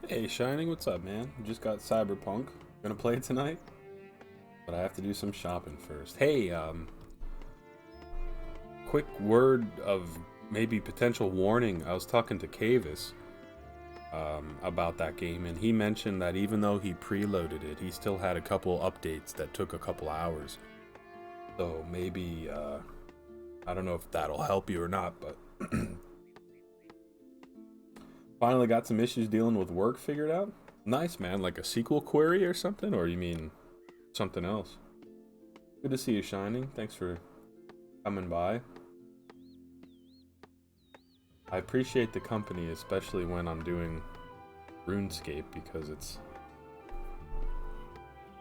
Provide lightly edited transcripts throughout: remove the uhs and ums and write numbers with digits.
Hey, Shining, what's up, man? Just got Cyberpunk. Gonna play it tonight, but I have to do some shopping first. Hey, quick word of maybe potential warning. I was talking to Cavis about that game, and he mentioned that even though he preloaded it, he still had a couple updates that took a couple hours. So maybe, I don't know if that'll help you or not, but finally got some issues dealing with work figured out. Nice, man. Like a SQL query or something? Or you mean something else? Good to see you, Shining. Thanks for coming by. I appreciate the company, especially when I'm doing RuneScape, because it's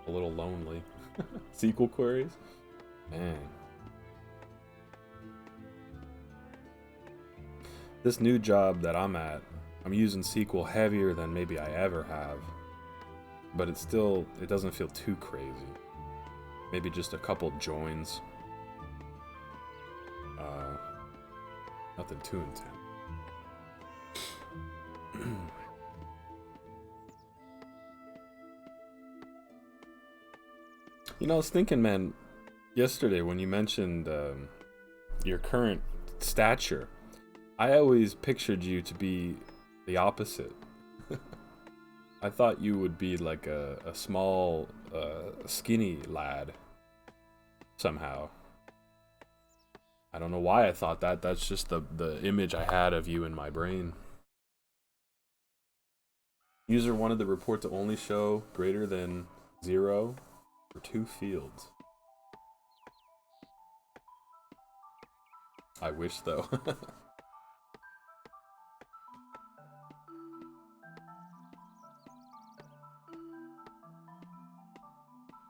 a little lonely. SQL queries? Man. This new job that I'm at, I'm using SQL heavier than maybe I ever have. But it doesn't feel too crazy. Maybe just a couple joins. Nothing too intense. You know, I was thinking, man, yesterday when you mentioned your current stature, I always pictured you to be the opposite. I thought you would be like a small, skinny lad somehow. I don't know why I thought that. That's just the image I had of you in my brain. User wanted the report to only show greater than 0 for 2 fields. I wish, though.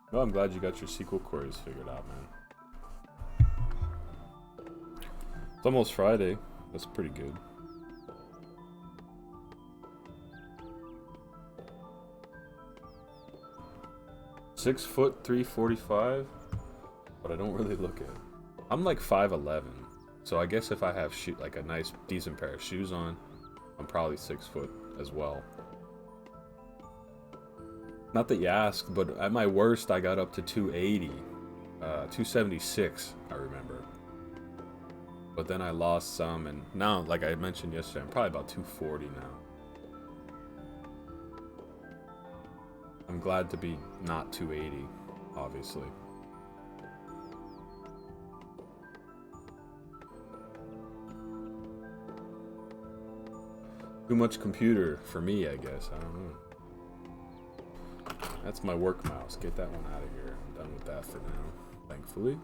Well, I'm glad you got your SQL queries figured out, man. It's almost Friday. That's pretty good. Six foot 345, but I don't really look it. I'm like 5'11", so I guess if I have like a nice, decent pair of shoes on, I'm probably 6 foot as well. Not that you asked, but at my worst, I got up to 280, 276, I remember. But then I lost some, and now, like I mentioned yesterday, I'm probably about 240 now. I'm glad to be not 280, obviously. Too much computer for me, I guess. I don't know. That's my work mouse. Get that one out of here. I'm done with that for now, thankfully.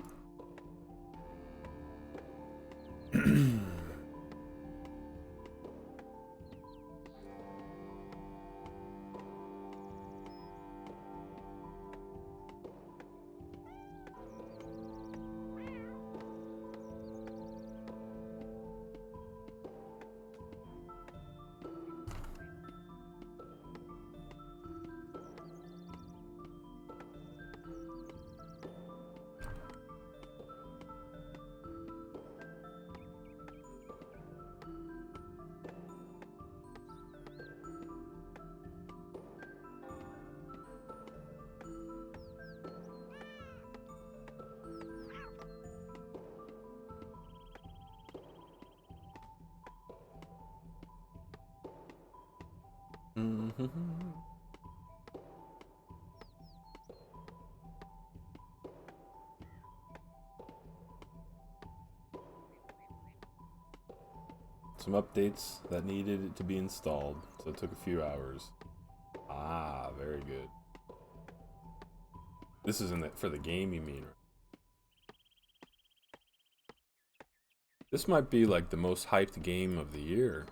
Some updates that needed to be installed, so it took a few hours. Ah, very good. This isn't it for the game, you mean? This might be like the most hyped game of the year,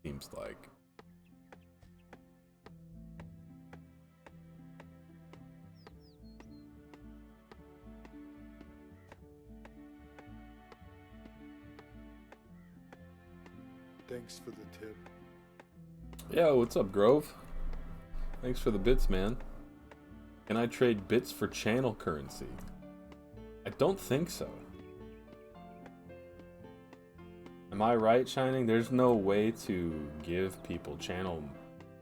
seems like. Thanks for the tip. Yeah, what's up, Grove? Thanks for the bits, man. Can I trade bits for channel currency? I don't think so. Am I right, Shining? There's no way to give people channel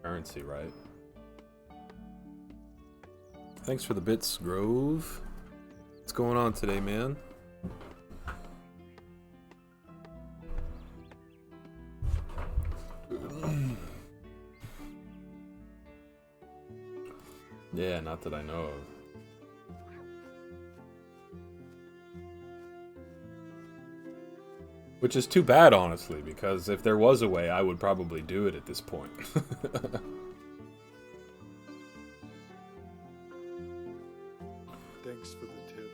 Currency, right? Thanks for the bits, Grove. What's going on today, man? Yeah, not that I know of. Which is too bad, honestly, because if there was a way, I would probably do it at this point. Thanks for the tip.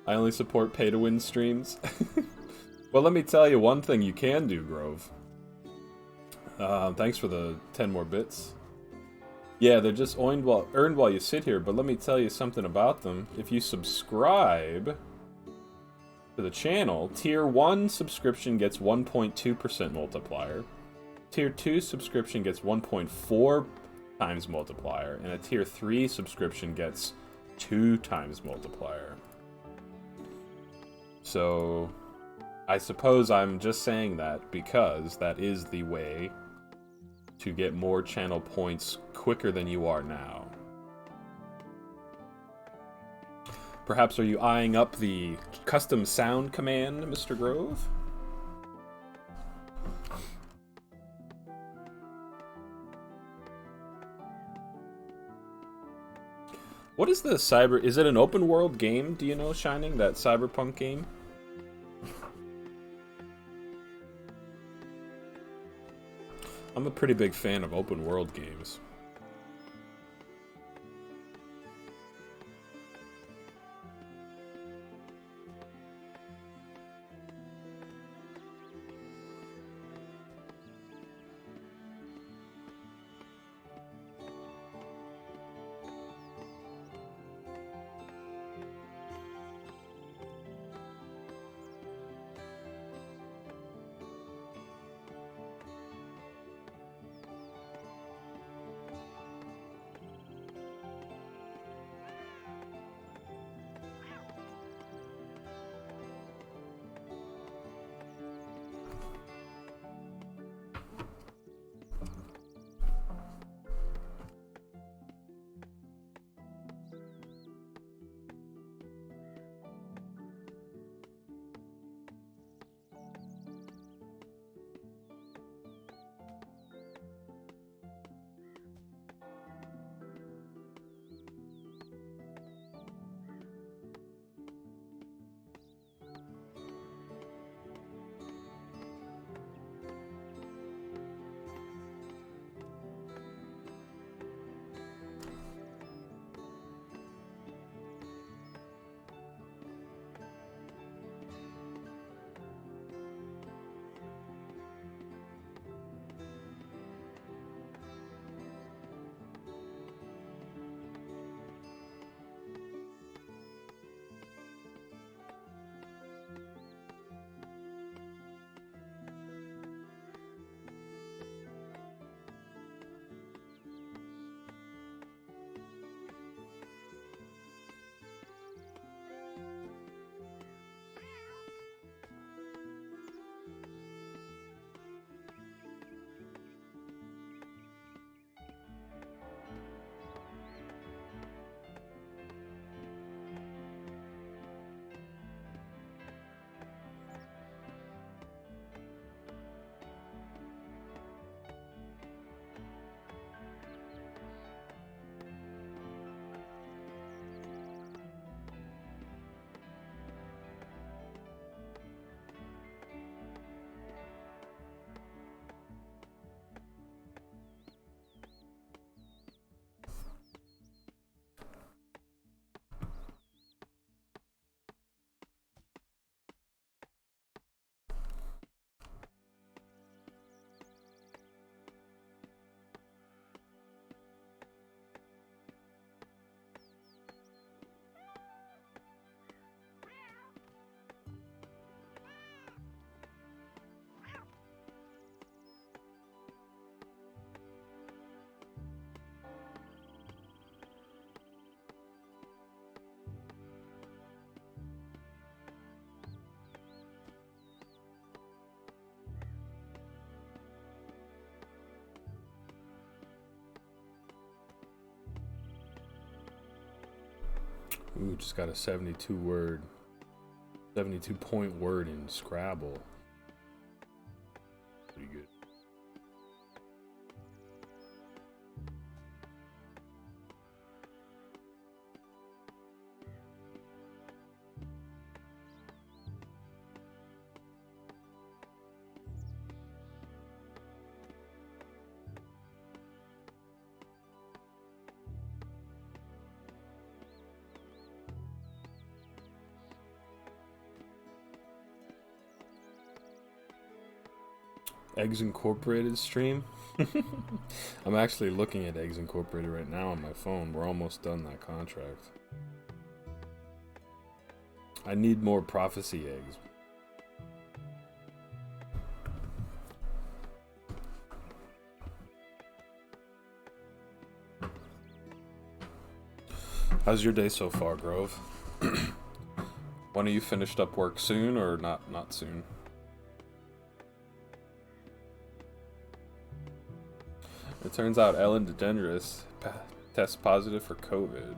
I only support pay-to-win streams. Well, let me tell you one thing you can do, Grove. Thanks for the 10 more bits. Yeah, they're just earned while you sit here, but let me tell you something about them. If you subscribe to the channel, Tier 1 subscription gets 1.2% multiplier. Tier 2 subscription gets 1.4 times multiplier, and a Tier 3 subscription gets 2 times multiplier. So, I suppose I'm just saying that because that is the way to get more channel points quicker than you are now. Perhaps are you eyeing up the custom sound command, Mr. Grove? What is the cyber... Is it an open world game, do you know, Shining? That cyberpunk game? I'm a pretty big fan of open world games. Ooh, just got a 72 point word in Scrabble. Pretty good. Eggs Incorporated stream? I'm actually looking at Eggs Incorporated right now on my phone. We're almost done that contract. I need more prophecy eggs. How's your day so far, Grove? When are you finished up work, soon or not soon? It turns out Ellen DeGeneres tests positive for COVID.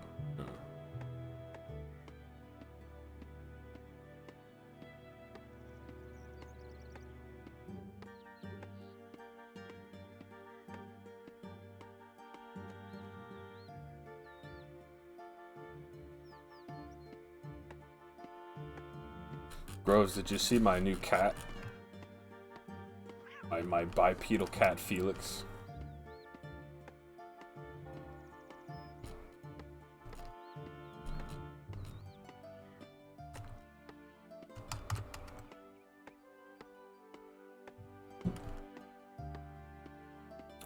Groves, did you see my new cat? My bipedal cat, Felix.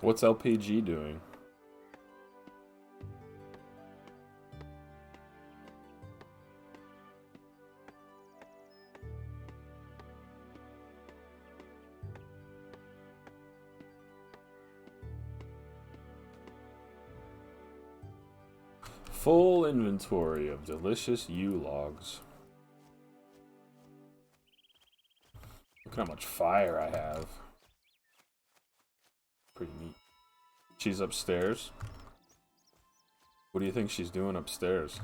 What's LPG doing? Full inventory of delicious Yew Logs. Look at how much fire I have. Pretty neat. She's upstairs. What do you think she's doing upstairs?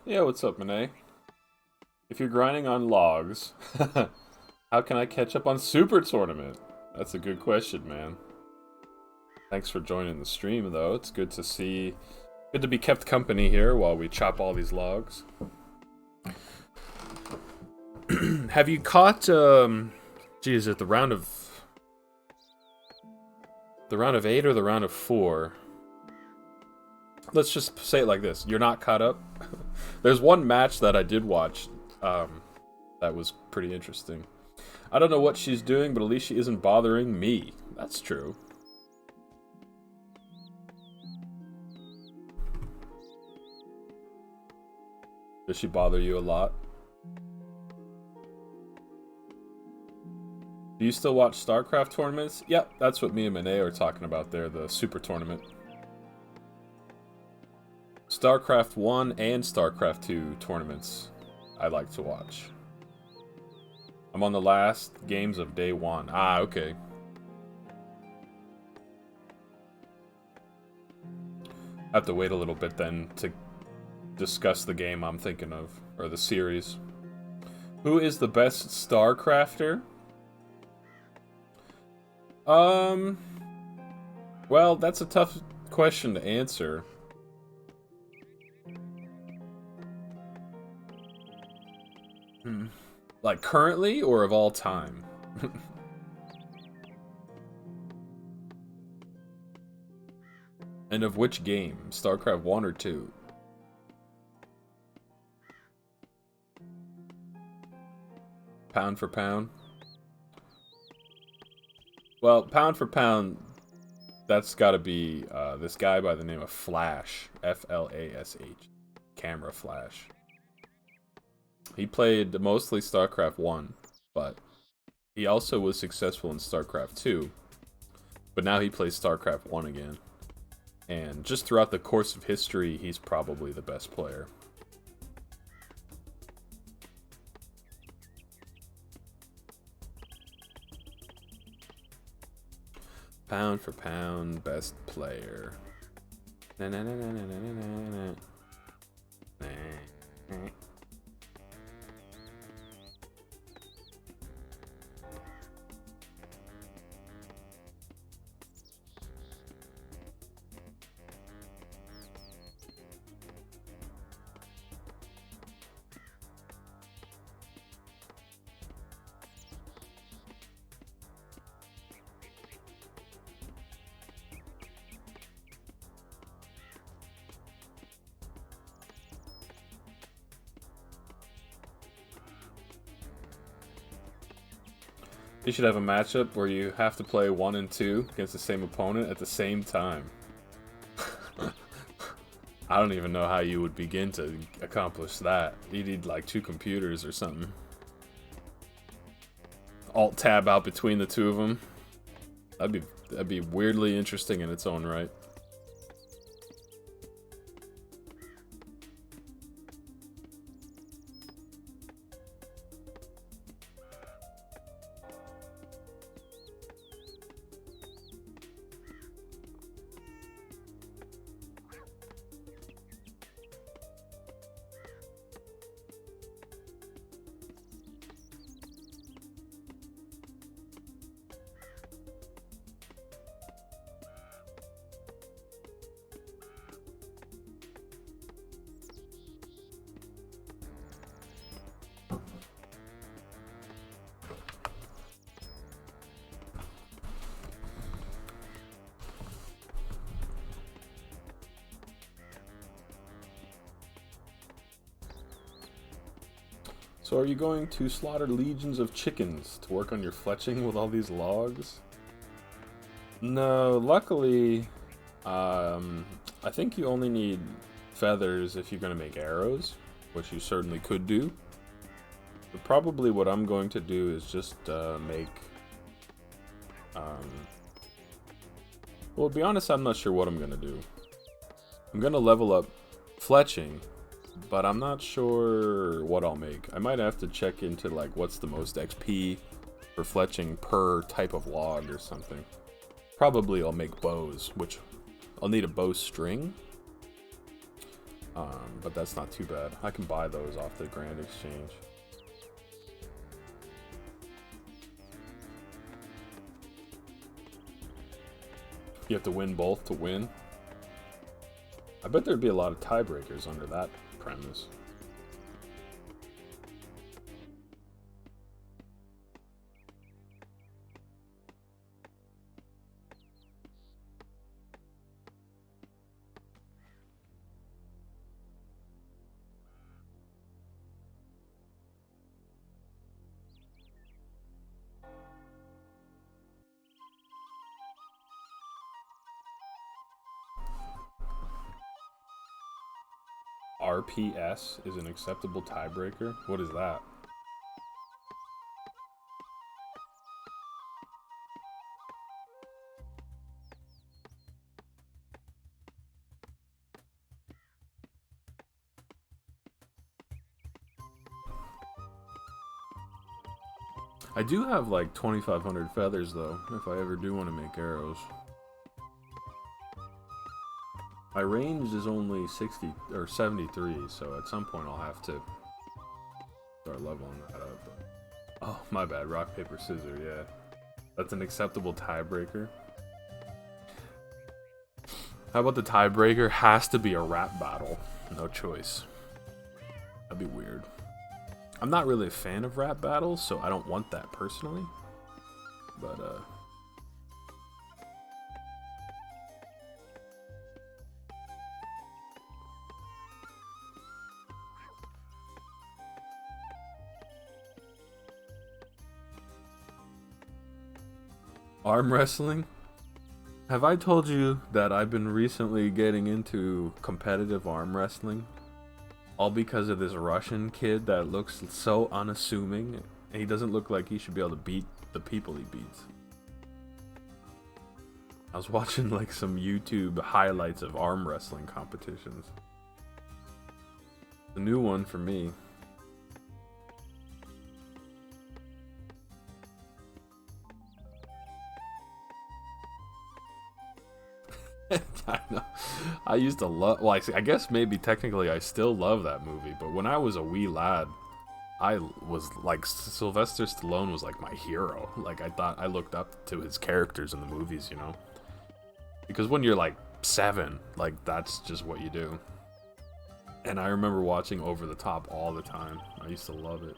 Yeah, what's up, Monet? If you're grinding on logs, how can I catch up on Super Tournament? That's a good question, man. Thanks for joining the stream, though. It's good to see... Good to be kept company here while we chop all these logs. Have you caught, geez, at the round of... The round of 8 or the round of 4? Let's just say it like this. You're not caught up? There's one match that I did watch that was pretty interesting. I don't know what she's doing, but at least she isn't bothering me. That's true. Does she bother you a lot? Do you still watch StarCraft tournaments? Yep, that's what me and Monet are talking about there, the Super Tournament. StarCraft 1 and StarCraft 2 tournaments I like to watch. I'm on the last games of day 1. Ah, okay. I have to wait a little bit then to discuss the game I'm thinking of, or the series. Who is the best StarCrafter? Well, that's a tough question to answer. Like currently or of all time? And of which game? StarCraft 1 or 2? Pound for pound? Well, pound for pound, that's got to be this guy by the name of Flash, Flash, Camera Flash. He played mostly StarCraft 1, but he also was successful in StarCraft 2. But now he plays StarCraft 1 again. And just throughout the course of history, he's probably the best player. Pound for pound, best player. Na na na na na na na na. Nah. You should have a matchup where you have to play 1 and 2 against the same opponent at the same time. I don't even know how you would begin to accomplish that. You need like 2 computers or something. Alt-tab out between the 2 of them. That'd be weirdly interesting in its own right. So are you going to slaughter legions of chickens to work on your fletching with all these logs? No, luckily, I think you only need feathers if you're going to make arrows, which you certainly could do. But probably what I'm going to do is just make... well, to be honest, I'm not sure what I'm going to do. I'm going to level up fletching, but I'm not sure what I'll make. I might have to check into like what's the most XP for fletching per type of log or something. Probably I'll make bows, which I'll need a bow string. But that's not too bad. I can buy those off the Grand Exchange. You have to win both to win. I bet there'd be a lot of tiebreakers under that premise. RPS is an acceptable tiebreaker? What is that? I do have like 2,500 feathers though, if I ever do want to make arrows. My range is only 60 or 73, so at some point I'll have to start leveling that up. Oh, my bad. Rock, paper, scissors, yeah. That's an acceptable tiebreaker. How about the tiebreaker has to be a rap battle? No choice. That'd be weird. I'm not really a fan of rap battles, so I don't want that personally. But, arm wrestling? Have I told you that I've been recently getting into competitive arm wrestling? All because of this Russian kid that looks so unassuming. And he doesn't look like he should be able to beat the people he beats. I was watching like some YouTube highlights of arm wrestling competitions. The new one for me. I know. I used to love. Well, I guess maybe technically I still love that movie, but when I was a wee lad, I was like Sylvester Stallone was like my hero. Like I looked up to his characters in the movies, you know. Because when you're like 7, like that's just what you do. And I remember watching Over the Top all the time. I used to love it.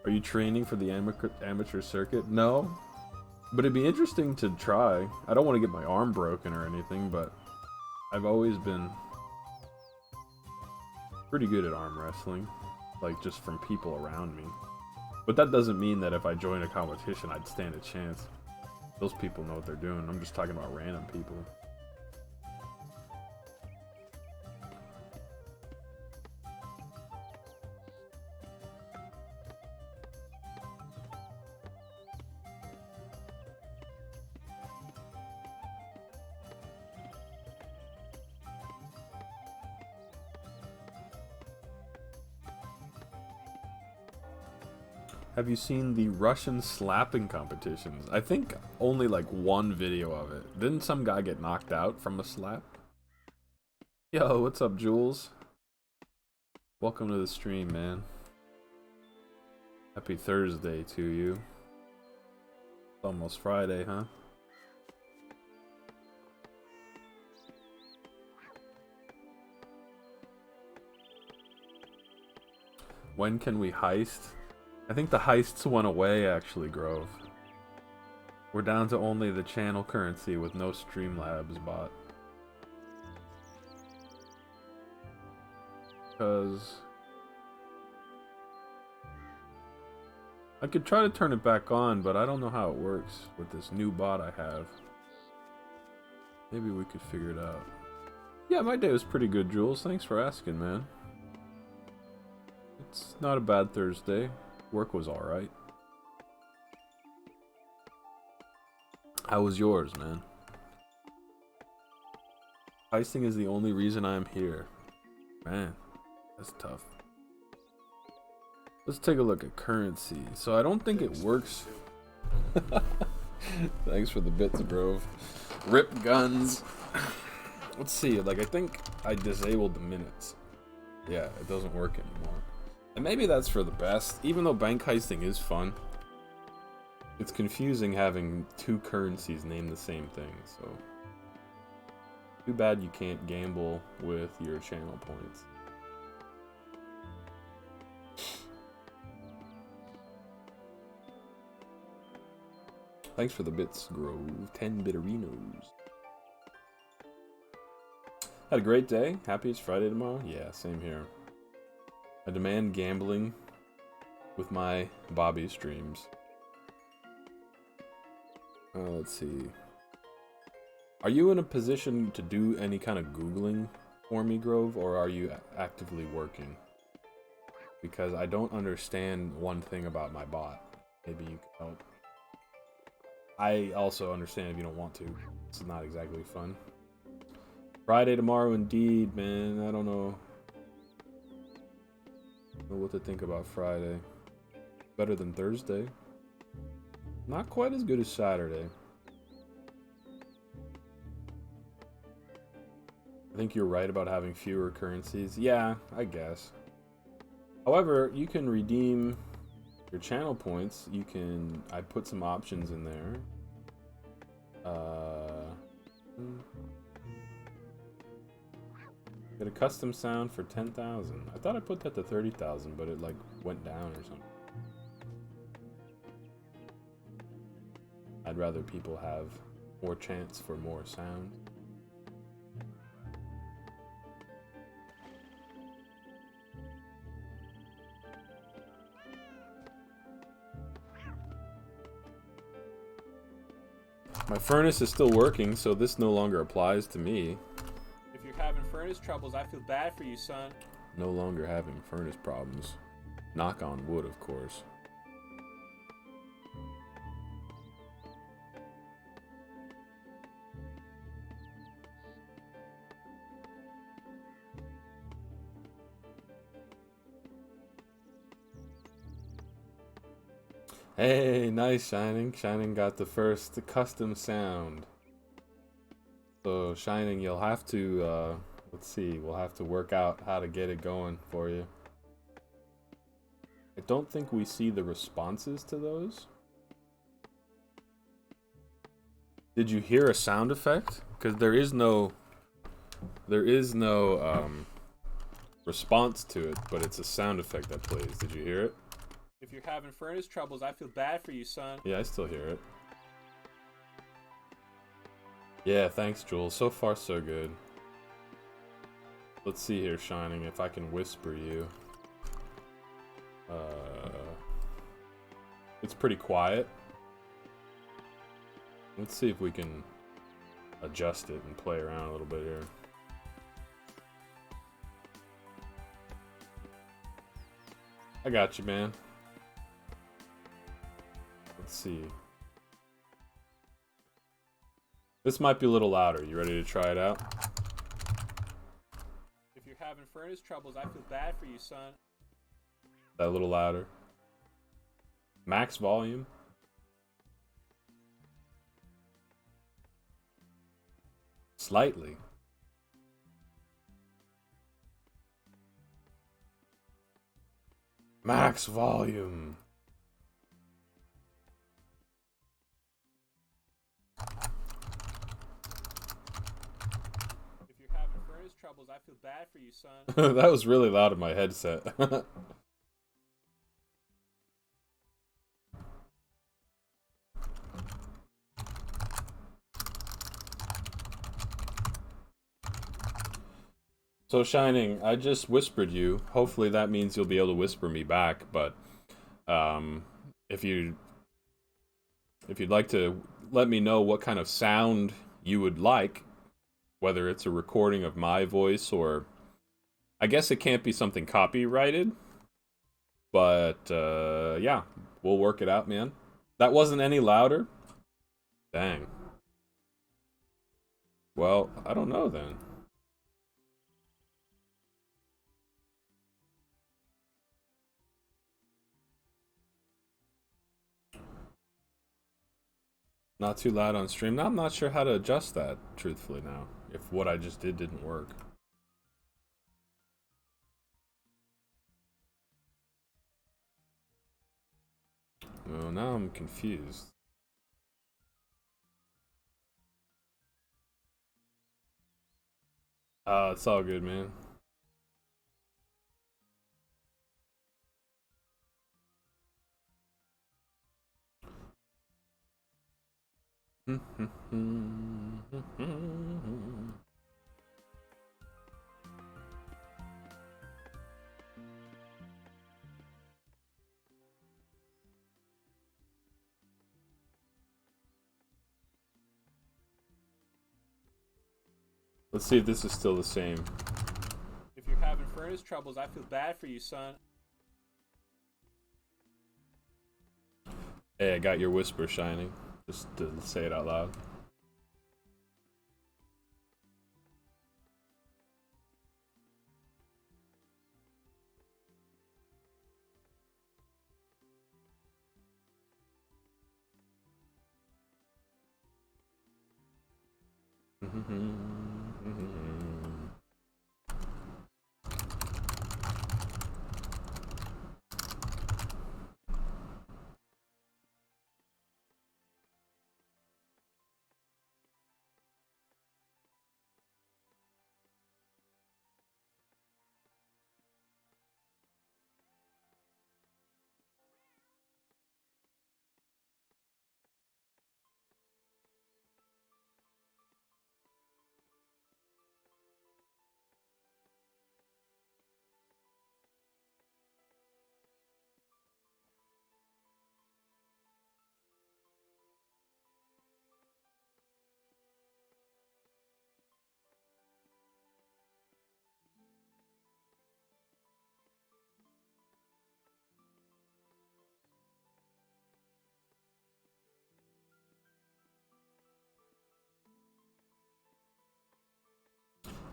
Are you training for the amateur circuit? No, but it'd be interesting to try. I don't want to get my arm broken or anything, but I've always been pretty good at arm wrestling, like just from people around me. But that doesn't mean that if I join a competition, I'd stand a chance. Those people know what they're doing. I'm just talking about random people. Have you seen the Russian slapping competitions? I think only like one video of it. Didn't some guy get knocked out from a slap? Yo, what's up, Jules? Welcome to the stream, man. Happy Thursday to you. It's almost Friday, huh? When can we heist? I think the heists went away, actually, Grove. We're down to only the channel currency with no Streamlabs bot. Because I could try to turn it back on, but I don't know how it works with this new bot I have. Maybe we could figure it out. Yeah, my day was pretty good, Jules. Thanks for asking, man. It's not a bad Thursday. Work was alright. How was yours, man? Heisting is the only reason I'm here. Man, that's tough. Let's take a look at currency. So I don't think it works. Thanks for the bits, bro. Rip guns. Let's see. Like, I think I disabled the minutes. Yeah, it doesn't work anymore. And maybe that's for the best. Even though bank heisting is fun, it's confusing having two currencies name the same thing. So, too bad you can't gamble with your channel points. Thanks for the bits, Grove. 10 bitterinos. Had a great day. Happy it's Friday tomorrow? Yeah, same here. I demand gambling with my Bobby streams. Let's see. Are you in a position to do any kind of Googling for me, Grove, or are you actively working? Because I don't understand one thing about my bot. Maybe you can help. I also understand if you don't want to. It's not exactly fun. Friday tomorrow indeed, man. I don't know what to think about Friday. Better than Thursday. Not quite as good as Saturday. I think you're right about having fewer currencies. Yeah, I guess. However, you can redeem your channel points. I put some options in there. Get a custom sound for 10,000. I thought I put that to 30,000, but it like went down or something. I'd rather people have more chance for more sound. My furnace is still working, so this no longer applies to me. If you're having furnace troubles, I feel bad for you, son. No longer having furnace problems. Knock on wood, of course. Hey, nice, Shining. Shining got the first custom sound. So, Shining, you'll have to, let's see, we'll have to work out how to get it going for you. I don't think we see the responses to those. Did you hear a sound effect? Because there is no response to it, but it's a sound effect that plays. Did you hear it? If you're having furnace troubles, I feel bad for you, son. Yeah, I still hear it. Yeah, thanks, Jules. So far, so good. Let's see here, Shining, if I can whisper you. It's pretty quiet. Let's see if we can adjust it and play around a little bit here. I got you, man. Let's see. This might be a little louder. You ready to try it out? If you're having furnace troubles, I feel bad for you, son. That a little louder. Max volume. Slightly. Max volume. If you're having furnace troubles, I feel bad for you, son. That was really loud in my headset. So, Shining, I just whispered you. Hopefully that means you'll be able to whisper me back, but if you'd like to let me know what kind of sound you would like, whether it's a recording of my voice or I guess it can't be something copyrighted, but yeah, we'll work it out, man. That wasn't any louder? Dang. Well, I don't know then. Not too loud on stream. Now I'm not sure how to adjust that, truthfully, now. If what I just did didn't work. Well, now I'm confused. It's all good, man. Let's see if this is still the same. If you're having furnace troubles, I feel bad for you, son. Hey, I got your whisper, Shining. Just to say it out loud.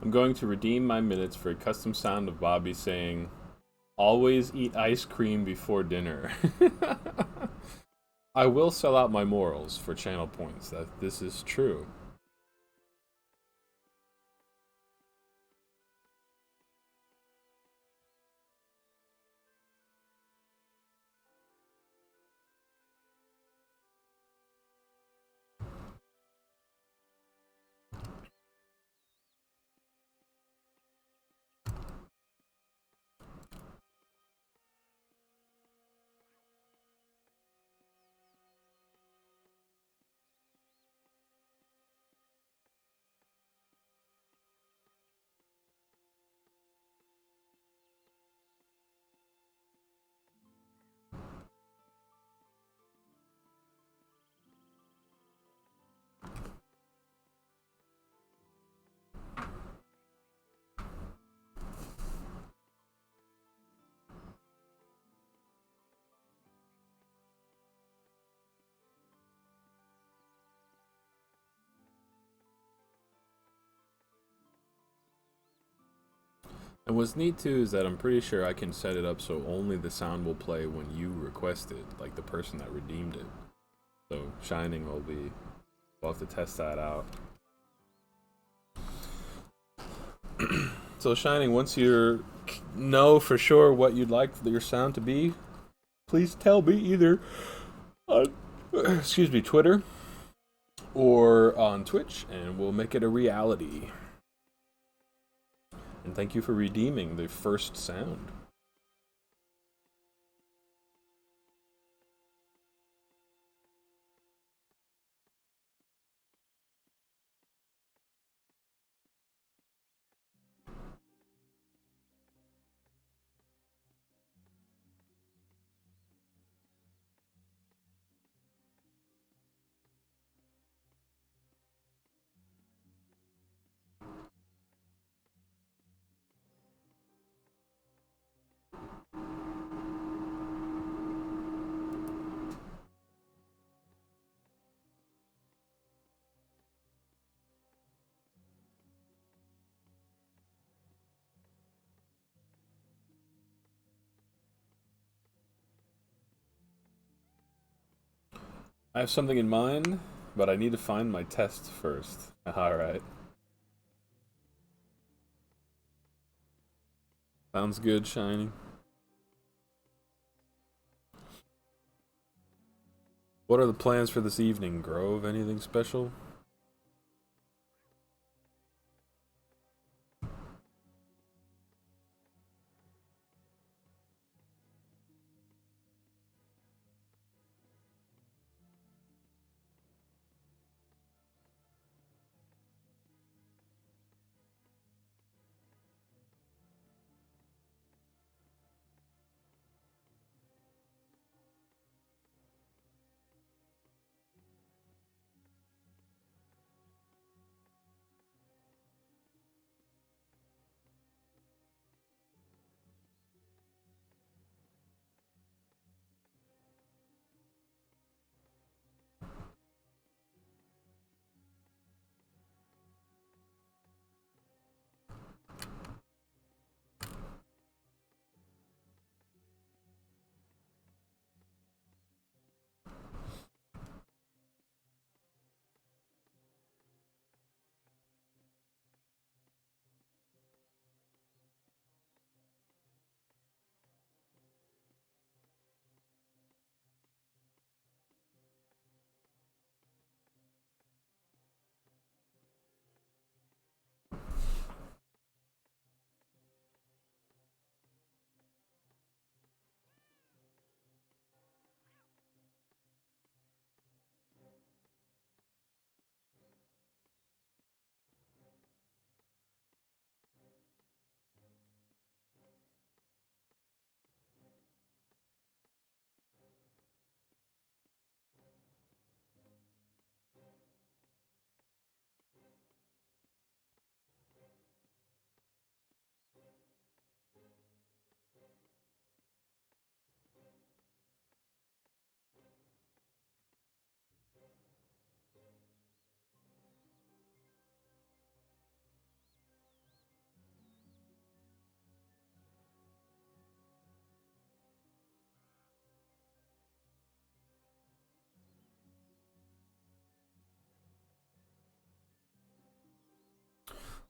I'm going to redeem my minutes for a custom sound of Bobby saying, "Always eat ice cream before dinner." I will sell out my morals for channel points. That this is true. And what's neat too is that I'm pretty sure I can set it up so only the sound will play when you request it, like the person that redeemed it. So Shining will be. We'll have to test that out. So Shining, once you know for sure what you'd like your sound to be, please tell me either on Twitter or on Twitch, and we'll make it a reality. And thank you for redeeming the first sound. I have something in mind, but I need to find my test first. Alright. Sounds good, Shining. What are the plans for this evening, Grove? Anything special?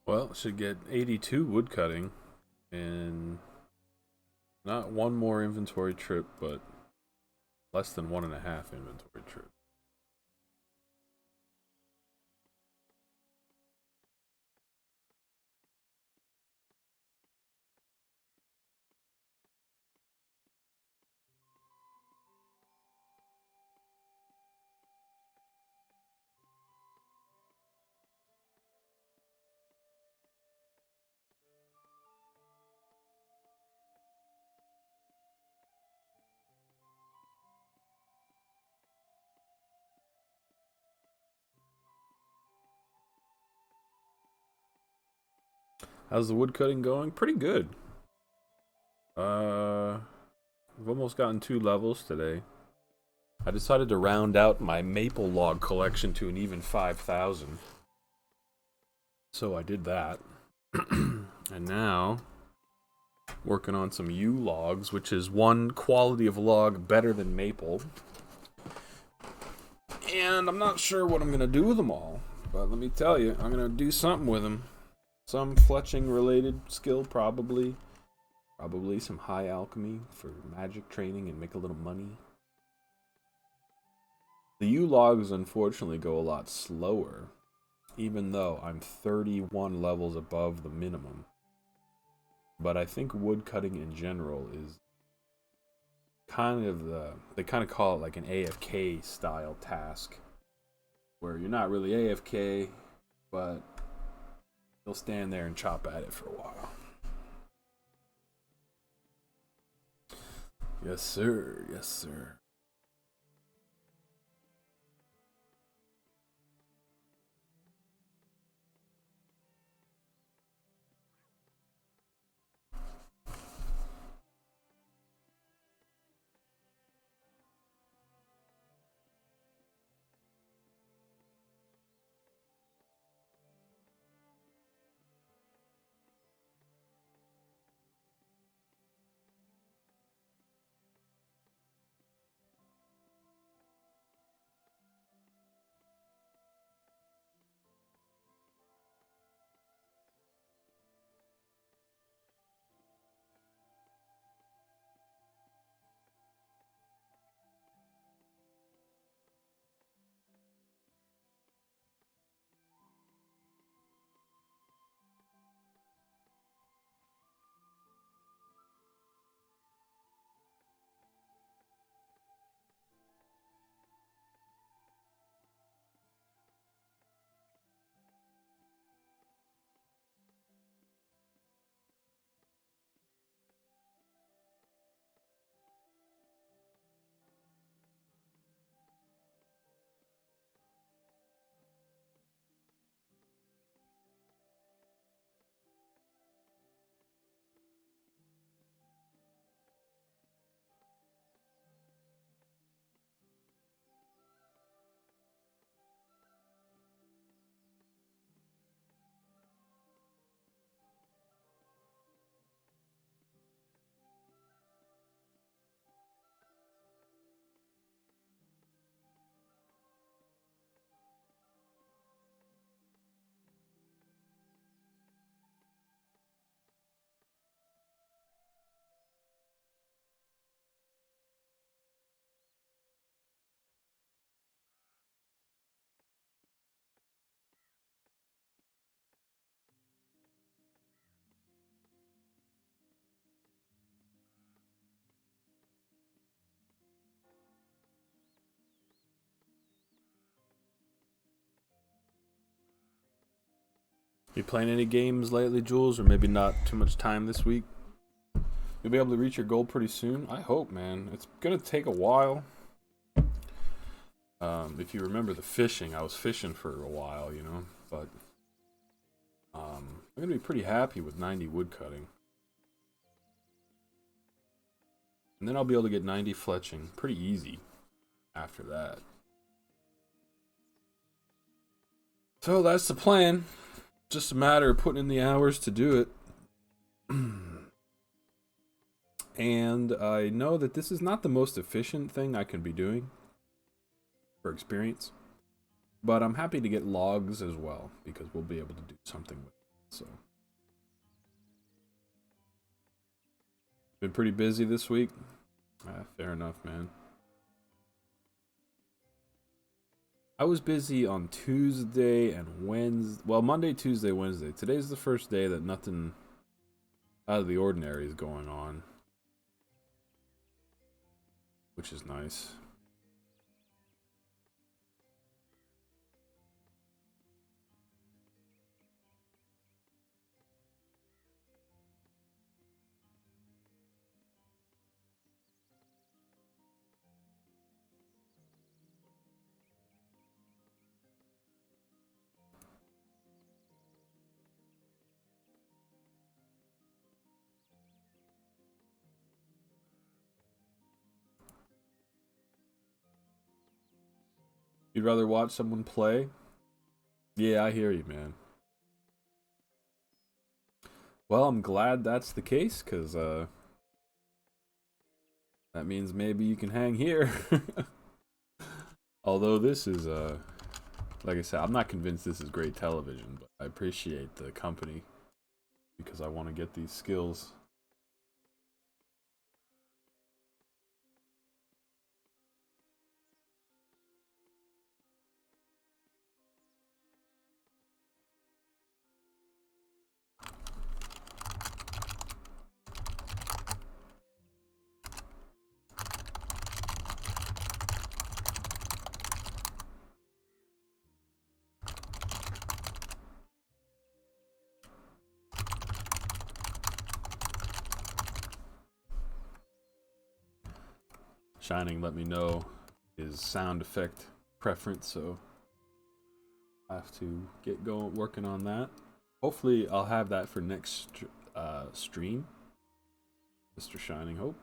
Well, should get 82 wood cutting and not one more inventory trip, but less than 1.5 inventory trip. How's the wood cutting going? Pretty good. I've almost gotten 2 levels today. I decided to round out my maple log collection to an even 5,000. So I did that. And now, working on some yew logs, which is one quality of log better than maple. And I'm not sure what I'm going to do with them all. But let me tell you, I'm going to do something with them. Some fletching related skill, probably. Probably some high alchemy for magic training and make a little money. The yew logs unfortunately go a lot slower, even though I'm 31 levels above the minimum. But I think wood cutting in general is kind of they kind of call it like an AFK style task, where you're not really AFK, but you'll stand there and chop at it for a while. Yes, sir. Yes, sir. You playing any games lately, Jules, or maybe not too much time this week? You'll be able to reach your goal pretty soon. I hope, man. It's gonna take a while. If you remember the fishing, I was fishing for a while, you know, but I'm gonna be pretty happy with 90 wood cutting. And then I'll be able to get 90 fletching pretty easy after that. So that's the plan. Just a matter of putting in the hours to do it. And I know that this is not the most efficient thing I can be doing for experience, but I'm happy to get logs as well because we'll be able to do something with it. So, been pretty busy this week. Fair enough, man. I was busy on Tuesday and Wednesday. Well, Monday, Tuesday, Wednesday. Today's the first day that nothing out of the ordinary is going on, which is nice. You'd rather watch someone play? Yeah, I hear you, man. Well, I'm glad that's the case, because that means maybe you can hang here. Although this is, like I said, I'm not convinced this is great television, but I appreciate the company because I want to get these skills. Shining let me know his sound effect preference, so I have to get going working on that. Hopefully I'll have that for next stream, Mr. Shining Hope.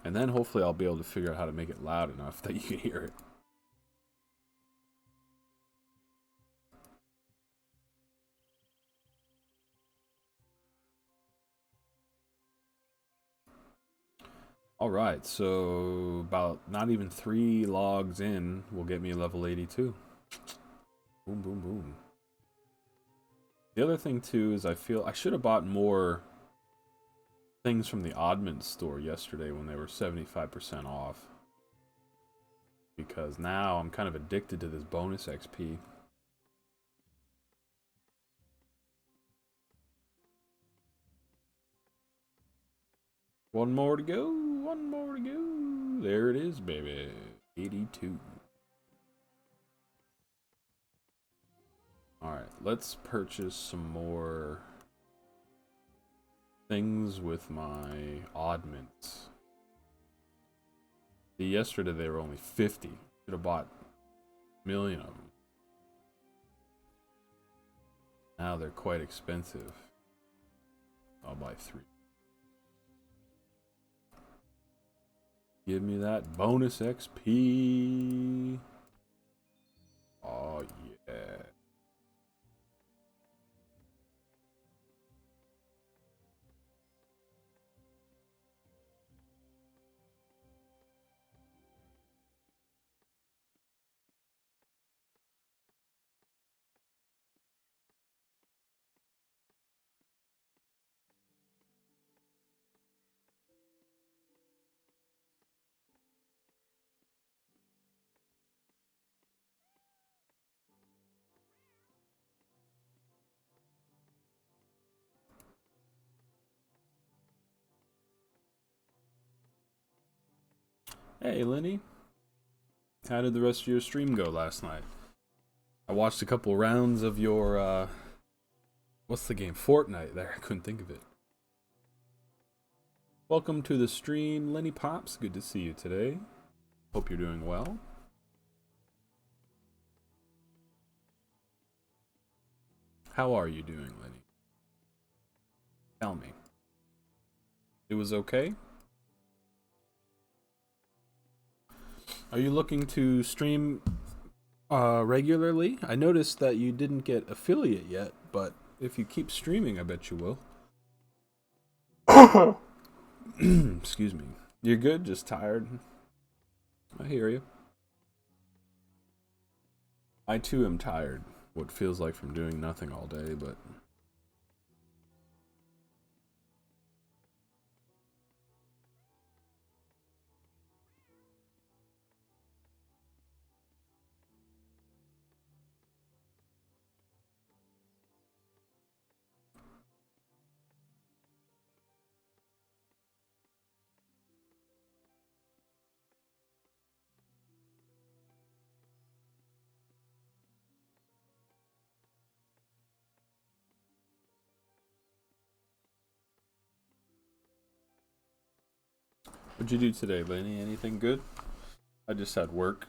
And then hopefully I'll be able to figure out how to make it loud enough that you can hear it. Alright, so about not even 3 logs in will get me level 82. Boom, boom, boom. The other thing too is I feel I should have bought more things from the Oddments store yesterday when they were 75% off. Because now I'm kind of addicted to this bonus XP. One more to go, one more to go. There it is, baby. 82. Alright, let's purchase some more things with my oddments. See, yesterday they were only 50. Should have bought a million of them. Now they're quite expensive. I'll buy 3. Give me that bonus XP. Oh, yeah. Hey, Lenny. How did the rest of your stream go last night? I watched a couple rounds of your, what's the game? Fortnite there. I couldn't think of it. Welcome to the stream, Lenny Pops. Good to see you today. Hope you're doing well. How are you doing, Lenny? Tell me. It was okay? Are you looking to stream regularly? I noticed that you didn't get affiliate yet, but if you keep streaming, I bet you will. Excuse me. You're good? Just tired? I hear you. I too am tired. What feels like from doing nothing all day, but what'd you do today, Lenny? Anything good? I just had work.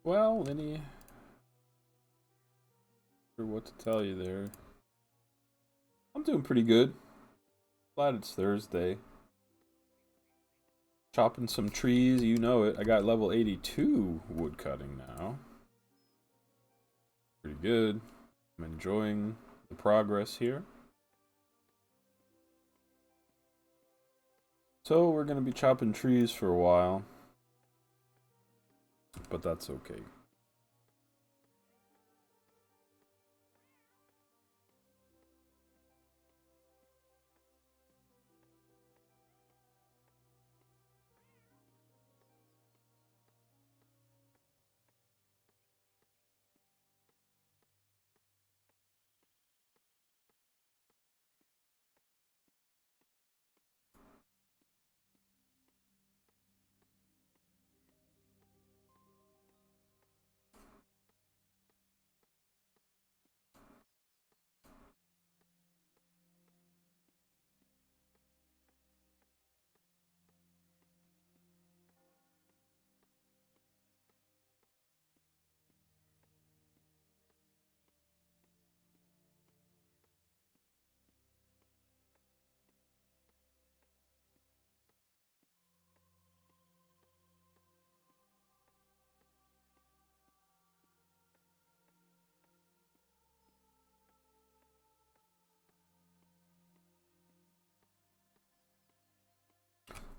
Well, Lenny, sure what to tell you there. I'm doing pretty good. Glad it's Thursday. Chopping some trees, you know it. I got level 82 wood cutting now. Pretty good. I'm enjoying the progress here. So we're gonna be chopping trees for a while, but that's okay.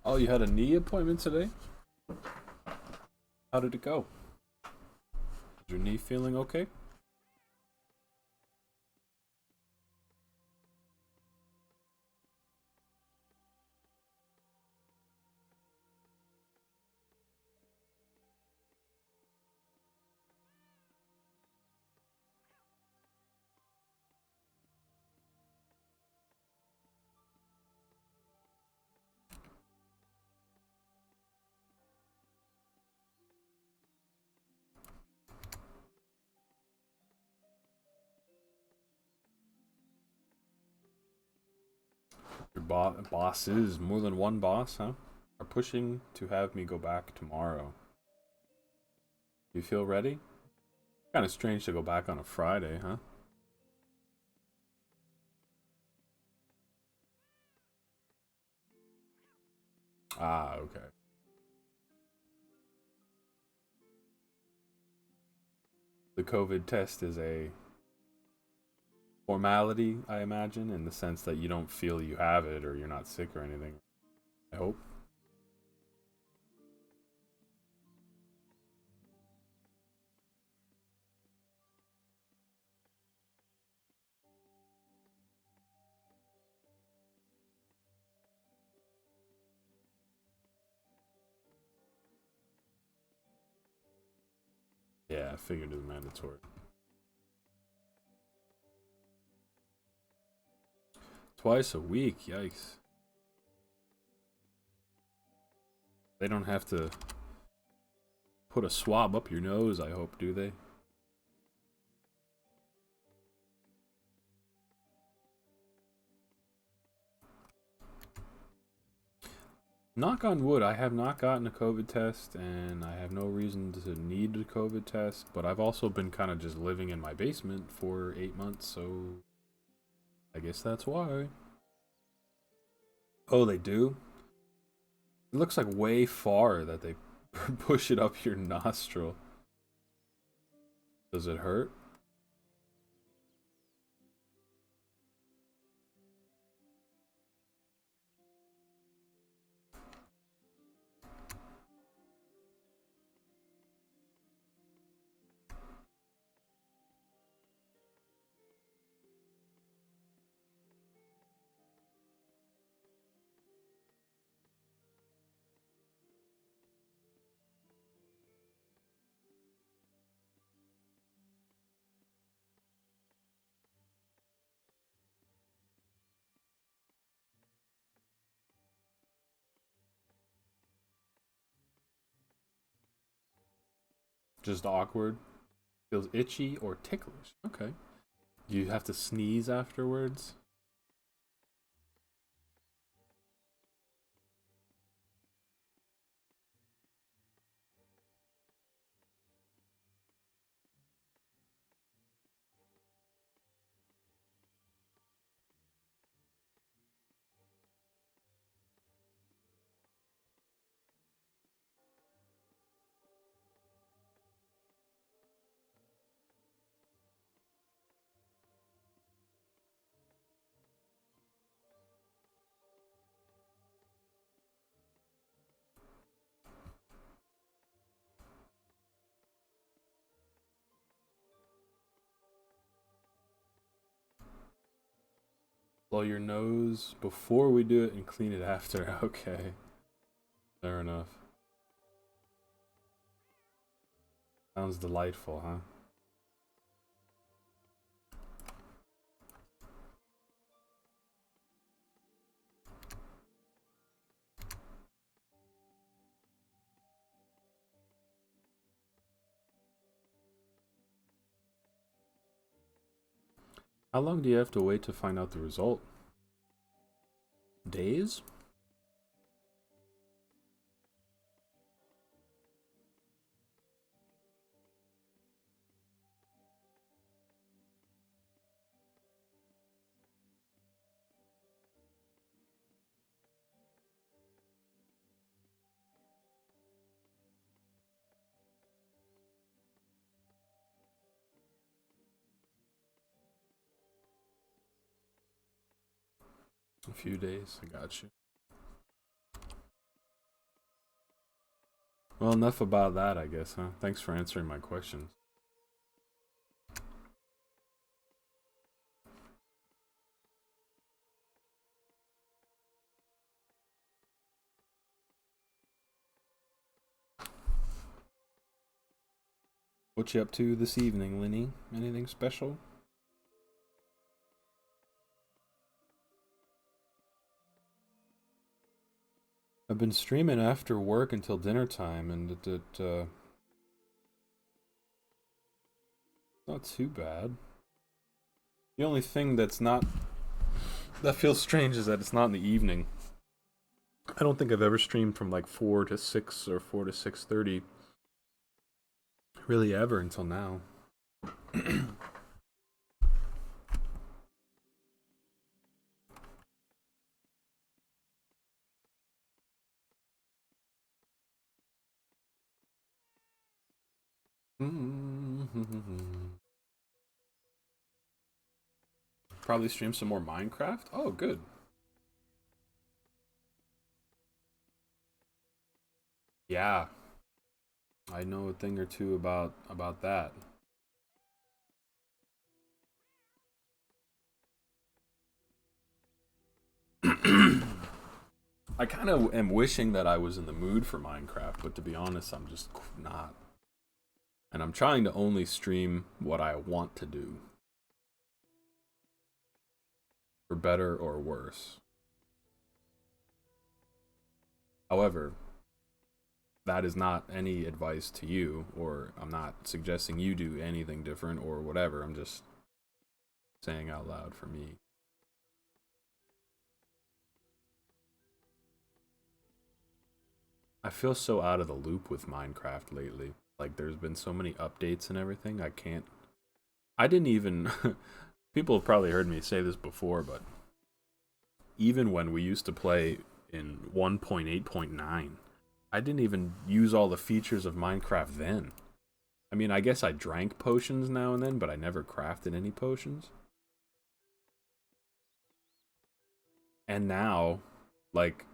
Oh, you had a knee appointment today? How did it go? Is your knee feeling okay? Your bosses, more than one boss, huh? Are pushing to have me go back tomorrow. You feel ready? Kind of strange to go back on a Friday, huh? Ah, okay. The COVID test is a formality, I imagine, in the sense that you don't feel you have it or you're not sick or anything. I hope. Yeah, I figured it was mandatory. Twice a week, yikes. They don't have to put a swab up your nose, I hope, do they? Knock on wood, I have not gotten a COVID test, and I have no reason to need a COVID test, but I've also been kind of just living in my basement for 8 months, so I guess that's why. Oh, they do? It looks like way far that they push it up your nostril. Does it hurt? Just awkward. Feels itchy or ticklish. Okay. Do you have to sneeze afterwards? Blow your nose before we do it and clean it after. Okay. Fair enough. Sounds delightful, huh? How long do you have to wait to find out the result? Days? A few days. I got you. Well, enough about that, I guess, huh? Thanks for answering my questions. What you up to this evening, Linny? Anything special? I've been streaming after work until dinner time, and not too bad. The only thing that feels strange is that it's not in the evening. I don't think I've ever streamed from like 4 to 6 or 4 to 6:30 really ever until now. Probably stream some more Minecraft. Oh, good. Yeah, I know a thing or two about that. I kind of am wishing that I was in the mood for Minecraft, but to be honest, I'm just not. And I'm trying to only stream what I want to do, for better or worse. However, that is not any advice to you, or I'm not suggesting you do anything different or whatever. I'm just saying out loud for me. I feel so out of the loop with Minecraft lately. Like, there's been so many updates and everything, I can't. I didn't even. People have probably heard me say this before, but even when we used to play in 1.8.9, I didn't even use all the features of Minecraft then. I mean, I guess I drank potions now and then, but I never crafted any potions. And now, like,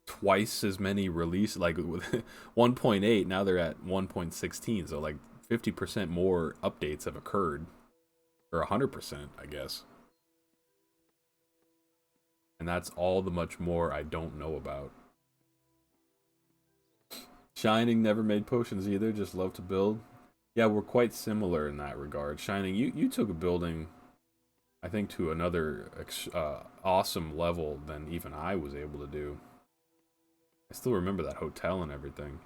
twice as many release, like with 1.8, now they're at 1.16, so like 50% more updates have occurred, or 100%, I guess. And that's all the much more I don't know about. Shining never made potions either, just love to build. Yeah, we're quite similar in that regard. Shining, you took a building, I think, to another awesome level than even I was able to do. I still remember that hotel and everything.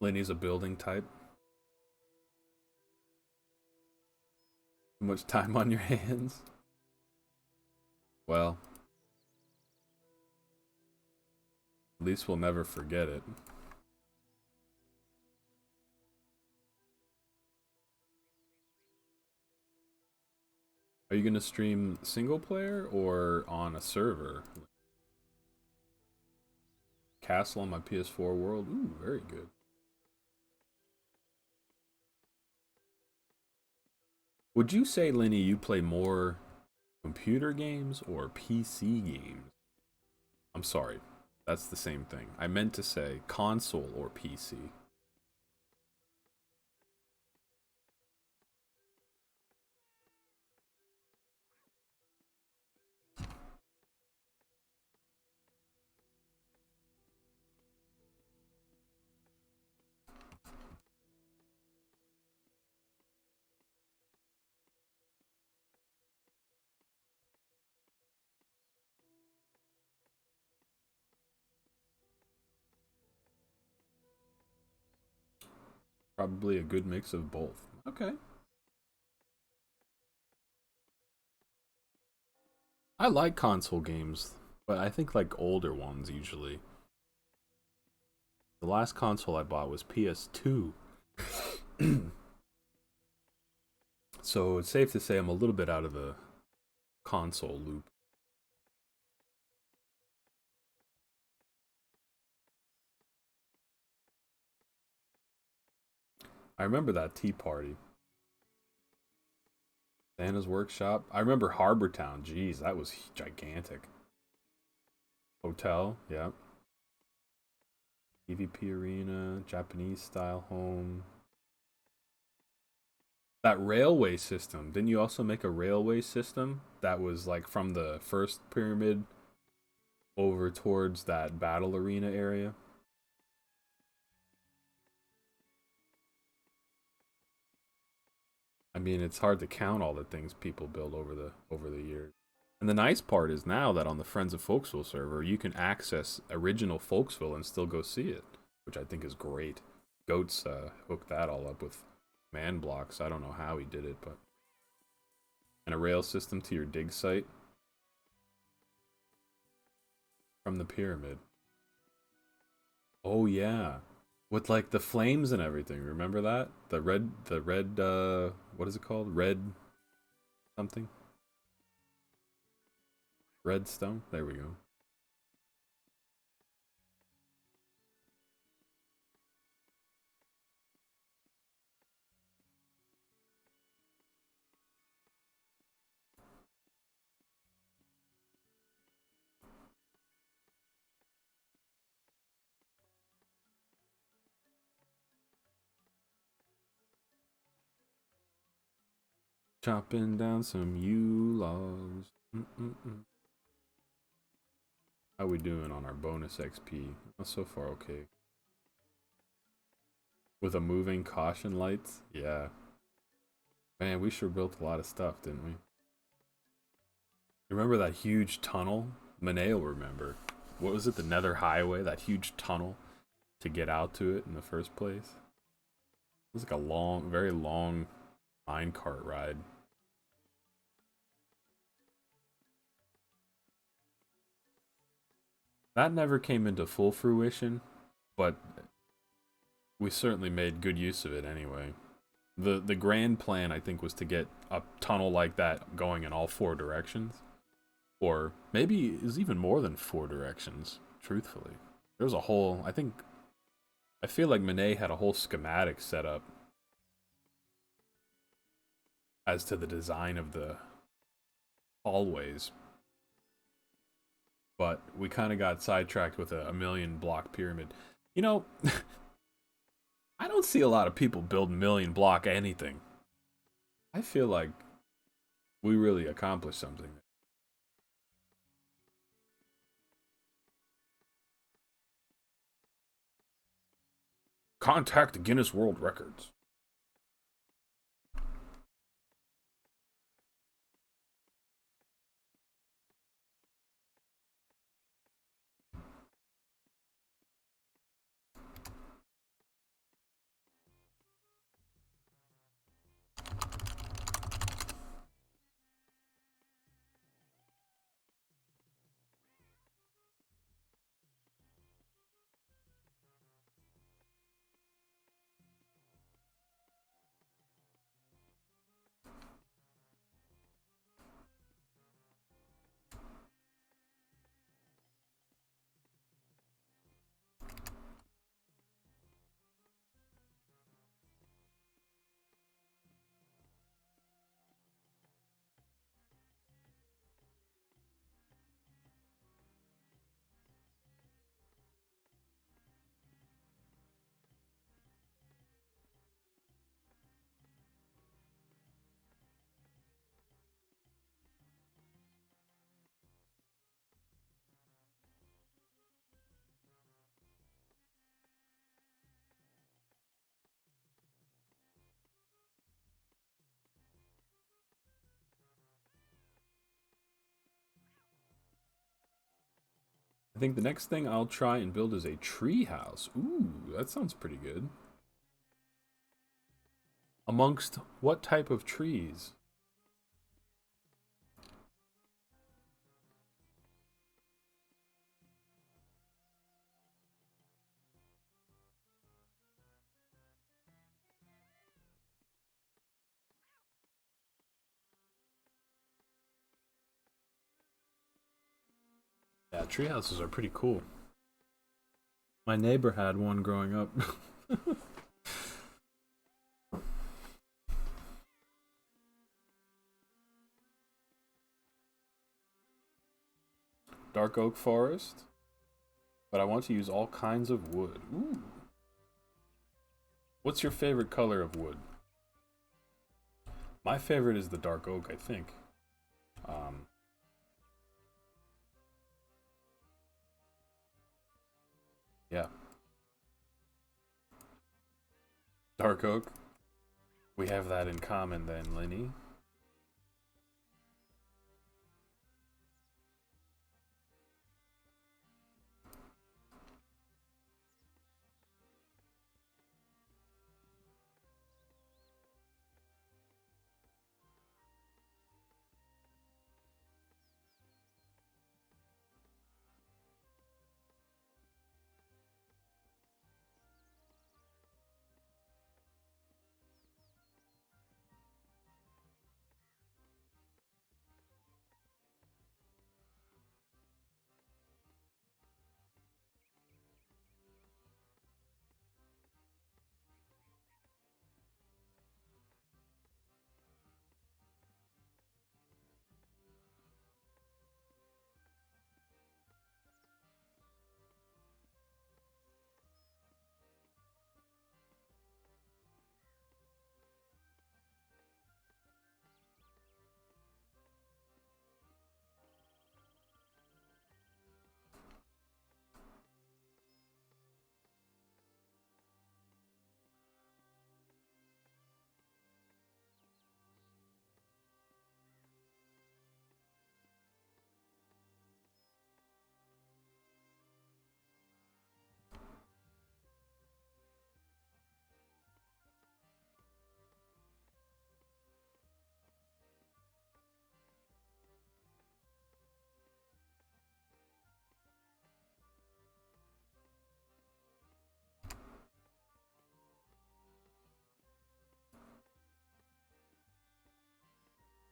Lenny's a building type. Too much time on your hands. Well, at least we'll never forget it. Are you gonna stream single player or on a server? Castle on my PS4 world? Ooh, very good. Would you say, Lenny, you play more computer games or PC games? I'm sorry, that's the same thing. I meant to say console or PC. Probably a good mix of both. Okay. I like console games, but I think like older ones usually. The last console I bought was PS2. So it's safe to say I'm a little bit out of the console loop. I remember that tea party. Santa's Workshop. I remember Harbor Town. Jeez, that was gigantic. Hotel, yeah. PvP arena, Japanese style home. That railway system. Didn't you also make a railway system that was like from the first pyramid over towards that battle arena area? I mean, it's hard to count all the things people build over the years. And the nice part is now that on the Friends of Folksville server, you can access original Folksville and still go see it, which I think is great. Goats hooked that all up with man blocks. I don't know how he did it, but and a rail system to your dig site from the pyramid. Oh yeah, with like the flames and everything. Remember that? The red what is it called? Red something? Redstone? There we go. Chopping down some Yew Logs. How we doing on our bonus XP? Oh, so far okay. With a moving caution lights? Yeah. Man, we sure built a lot of stuff, didn't we? Remember that huge tunnel? Monet will remember. What was it, the Nether Highway? That huge tunnel to get out to it in the first place? It was like a long, very long minecart ride. That never came into full fruition, but we certainly made good use of it anyway. The grand plan, I think, was to get a tunnel like that going in all four directions. Or maybe it was even more than four directions, truthfully. There was a whole, I feel like Monet had a whole schematic set up as to the design of the hallways. But we kind of got sidetracked with a million block pyramid. You know, I don't see a lot of people build million block anything. I feel like we really accomplished something. Contact the Guinness World Records. I think the next thing I'll try and build is a tree house. Ooh, that sounds pretty good. Amongst what type of trees? Yeah, tree houses are pretty cool. My neighbor had one growing up. Dark oak forest, but I want to use all kinds of wood. Ooh. What's your favorite color of wood? My favorite is the dark oak, I think. Um, yeah, dark oak. We have that in common then, Lenny.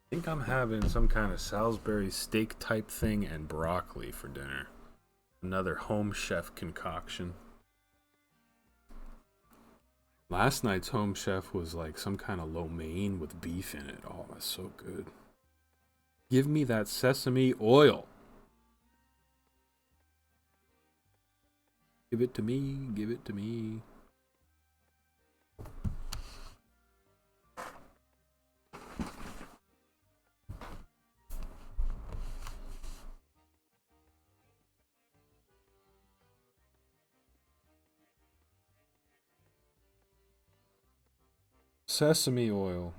I think I'm having some kind of Salisbury steak type thing and broccoli for dinner. Another home chef concoction. Last night's home chef was like some kind of lo mein with beef in it. Oh, that's so good. Give me that sesame oil. Give it to me. Give it to me. Sesame oil.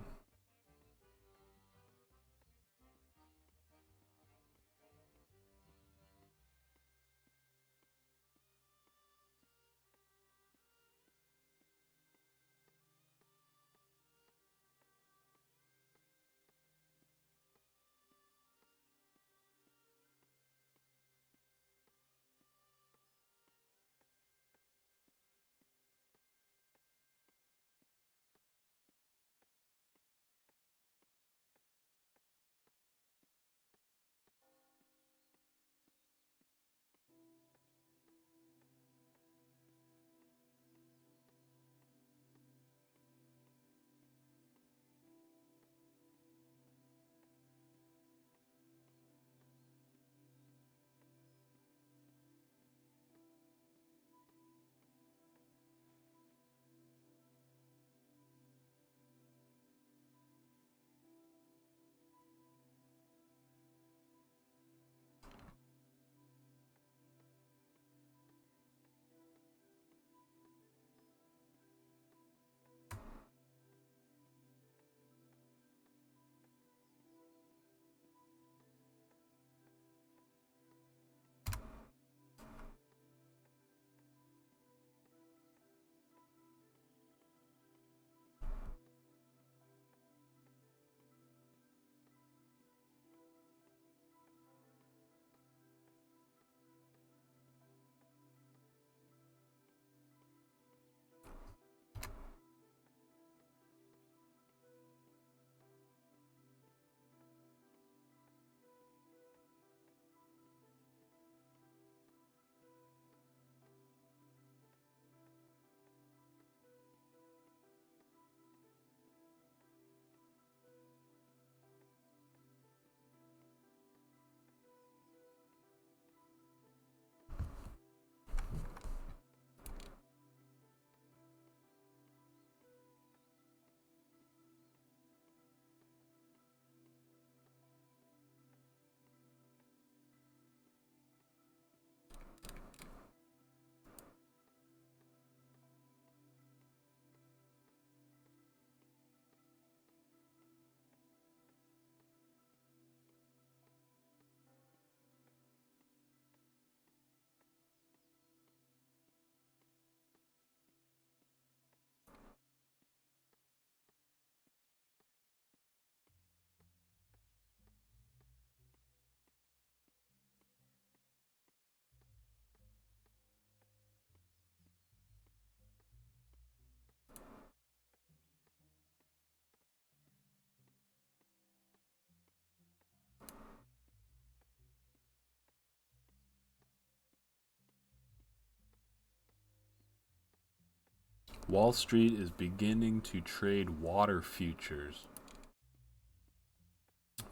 Wall Street is beginning to trade water futures.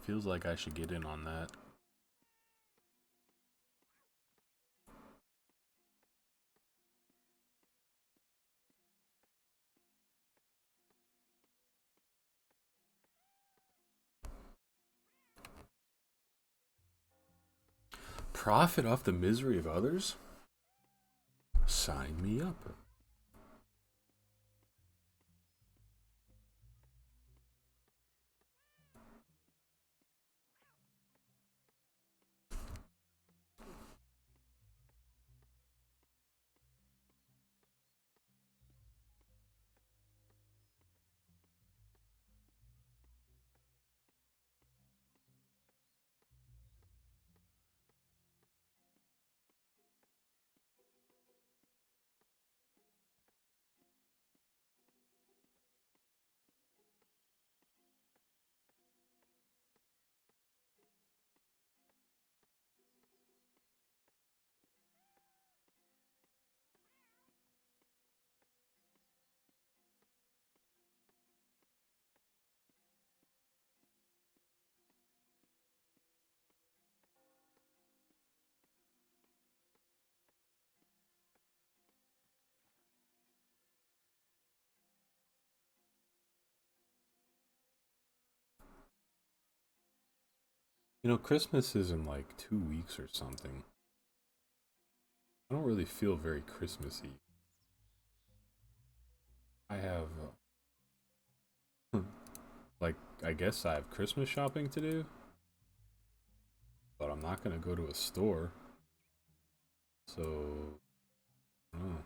Feels like I should get in on that. Profit off the misery of others? Sign me up. You know, Christmas is in like 2 weeks or something. I don't really feel very Christmassy. I have, like, I guess I have Christmas shopping to do, but I'm not gonna go to a store. So, I don't know.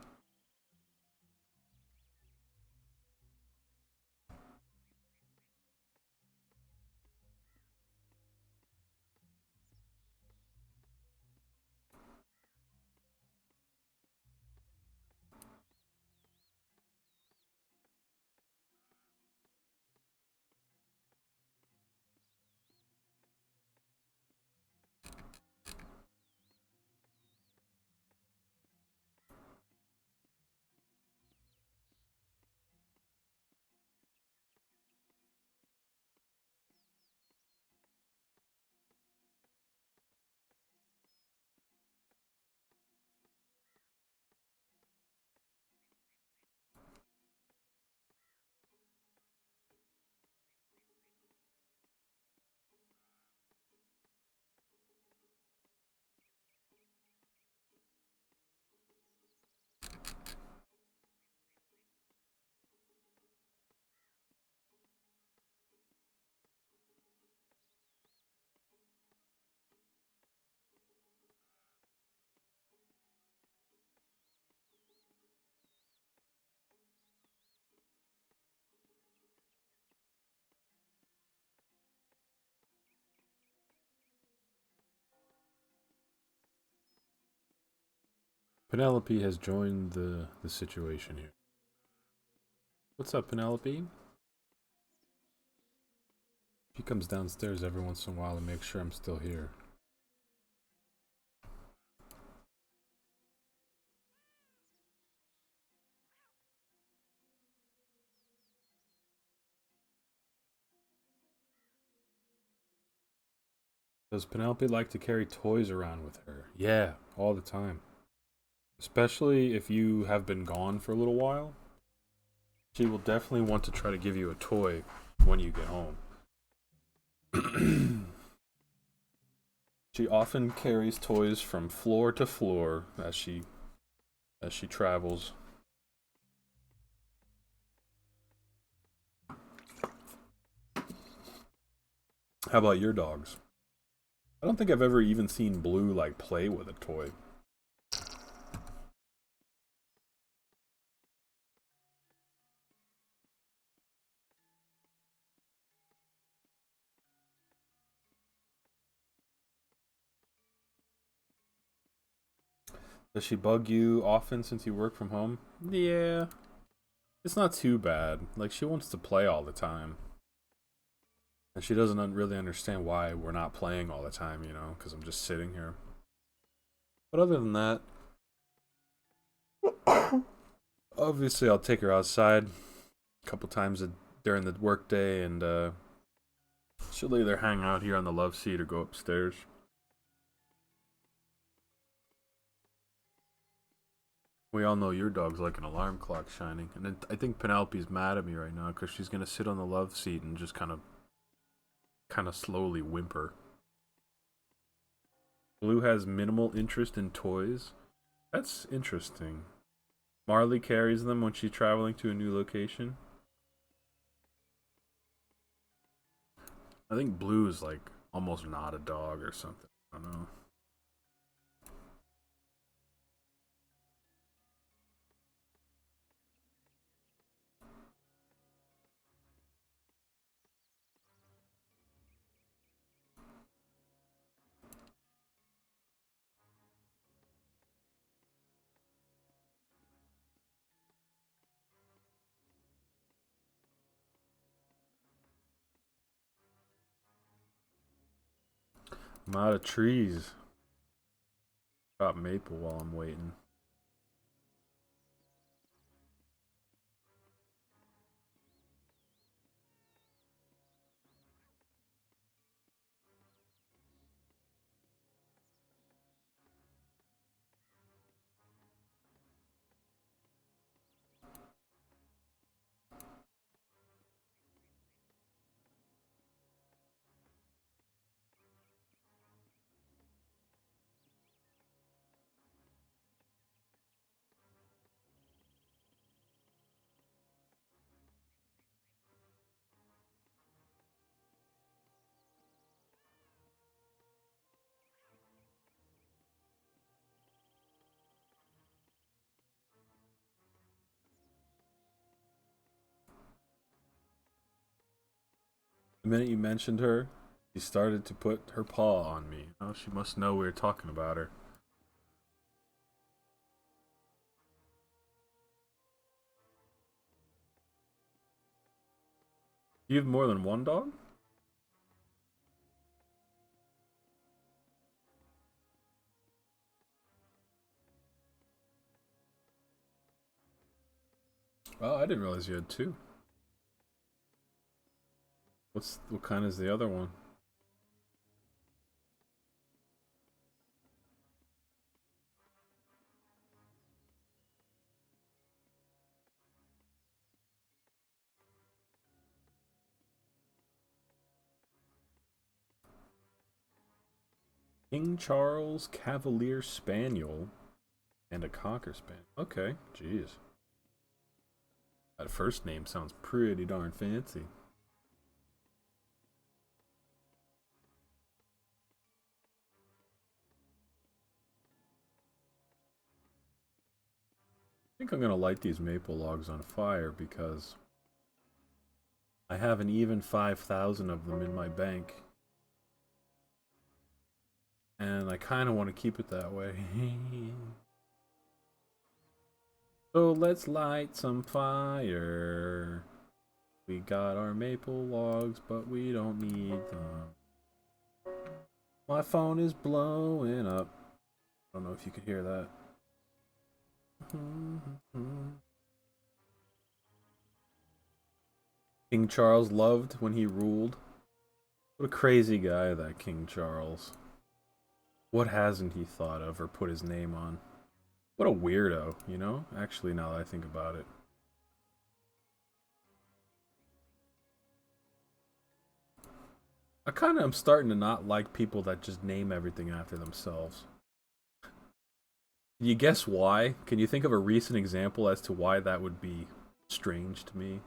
Penelope has joined the situation here. What's up, Penelope? She comes downstairs every once in a while to make sure I'm still here. Does Penelope like to carry toys around with her? Yeah, all the time. Especially if you have been gone for a little while. She will definitely want to try to give you a toy when you get home. She often carries toys from floor to floor as she travels. How about your dogs? I don't think I've ever even seen Blue like play with a toy. Does she bug you often since you work from home? Yeah, it's not too bad. Like, she wants to play all the time. And she doesn't really understand why we're not playing all the time, you know, because I'm just sitting here. But other than that, Obviously, I'll take her outside a couple times during the workday, and she'll either hang out here on the love seat or go upstairs. We all know your dog's like an alarm clock shining, and then I think Penelope's mad at me right now because she's gonna sit on the love seat and just kind of slowly whimper. Blue has minimal interest in toys. That's interesting. Marley carries them when she's traveling to a new location. I think Blue is like almost not a dog or something. I don't know. I'm out of trees. Got maple while I'm waiting. The minute you mentioned her, she started to put her paw on me. Oh, she must know we were talking about her. You have more than one dog? Oh, I didn't realize you had two. What kind is the other one? King Charles Cavalier Spaniel and a Cocker Spaniel. Okay, jeez. That first name sounds pretty darn fancy. I think I'm gonna light these maple logs on fire because I have an even 5,000 of them in my bank. And I kind of want to keep it that way. So let's light some fire. We got our maple logs, but we don't need them. My phone is blowing up. I don't know if you could hear that. King Charles loved when he ruled. What a crazy guy, that King Charles. What hasn't he thought of or put his name on? What a weirdo, you know? Actually, now that I think about it. I kind of am starting to not like people that just name everything after themselves. Can you guess why? Can you think of a recent example as to why that would be strange to me?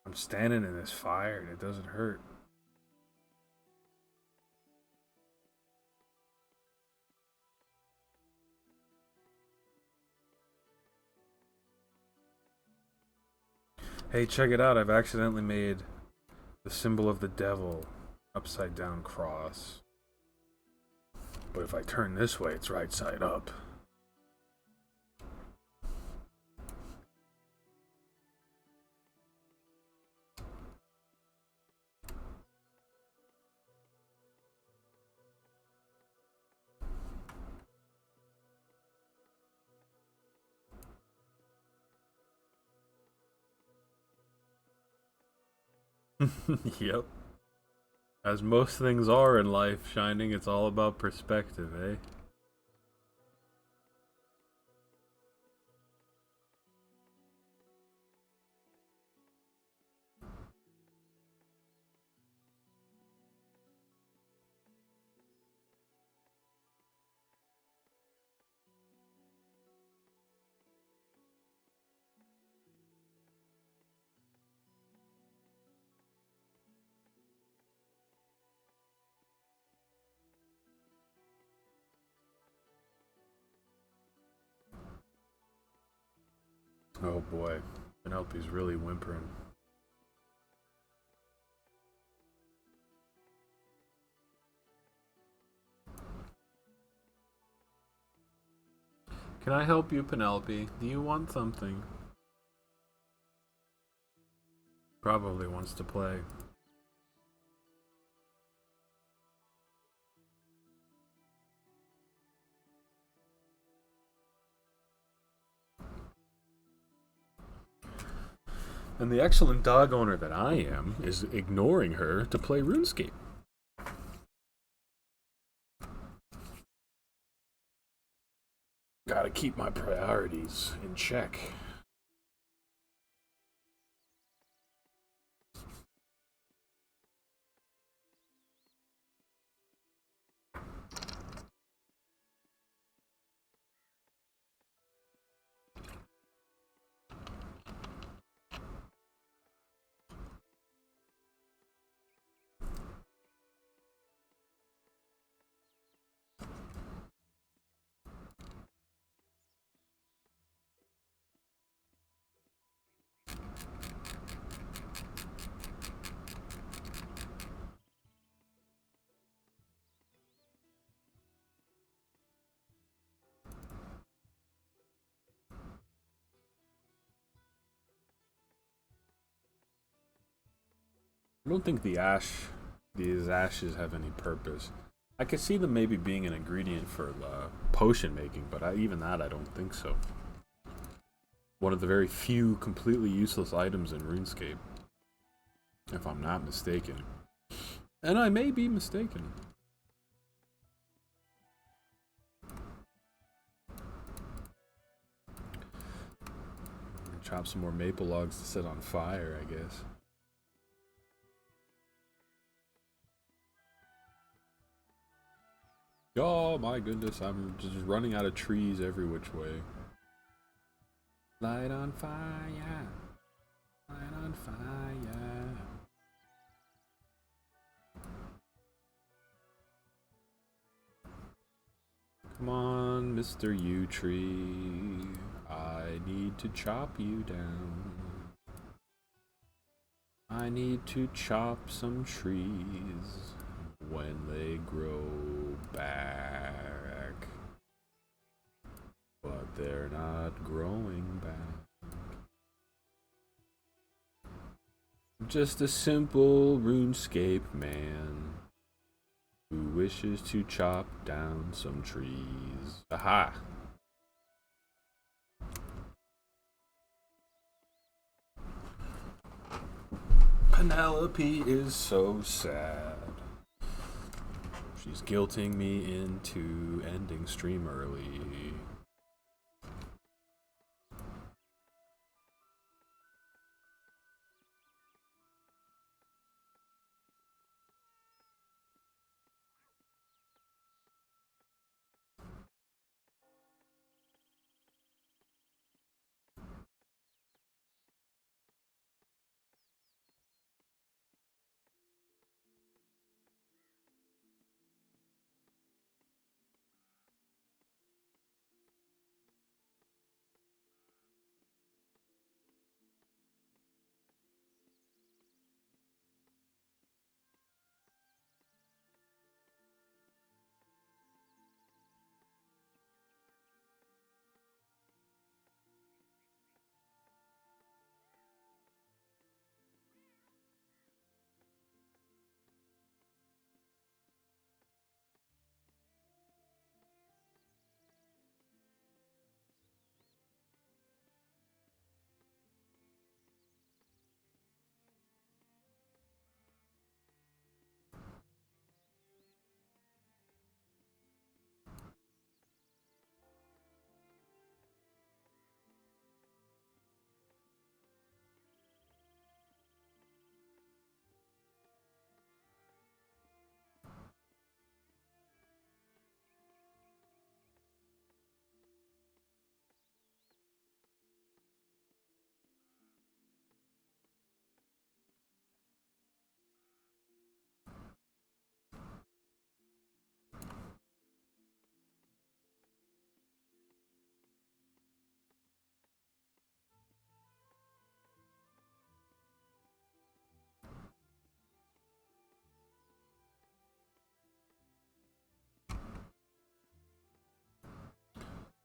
I'm standing in this fire and it doesn't hurt. Hey, check it out. I've accidentally made the symbol of the devil upside down cross. But if I turn this way, it's right side up. Yep. As most things are in life, Shining, it's all about perspective, eh? Oh boy. Penelope's really whimpering. Can I help you, Penelope? Do you want something? Probably wants to play. And the excellent dog owner that I am is ignoring her to play RuneScape. Gotta keep my priorities in check. I don't think these ashes have any purpose. I could see them maybe being an ingredient for potion making, but even that I don't think so. One of the very few completely useless items in RuneScape, if I'm not mistaken. And I may be mistaken. Chop some more maple logs to set on fire, I guess. Oh my goodness, I'm just running out of trees every which way. Light on fire. Light on fire. Come on, Mr. Yew Tree. I need to chop you down. I need to chop some trees when they grow back. But they're not growing back. Just a simple RuneScape man who wishes to chop down some trees. Aha! Penelope is so sad. She's guilting me into ending stream early.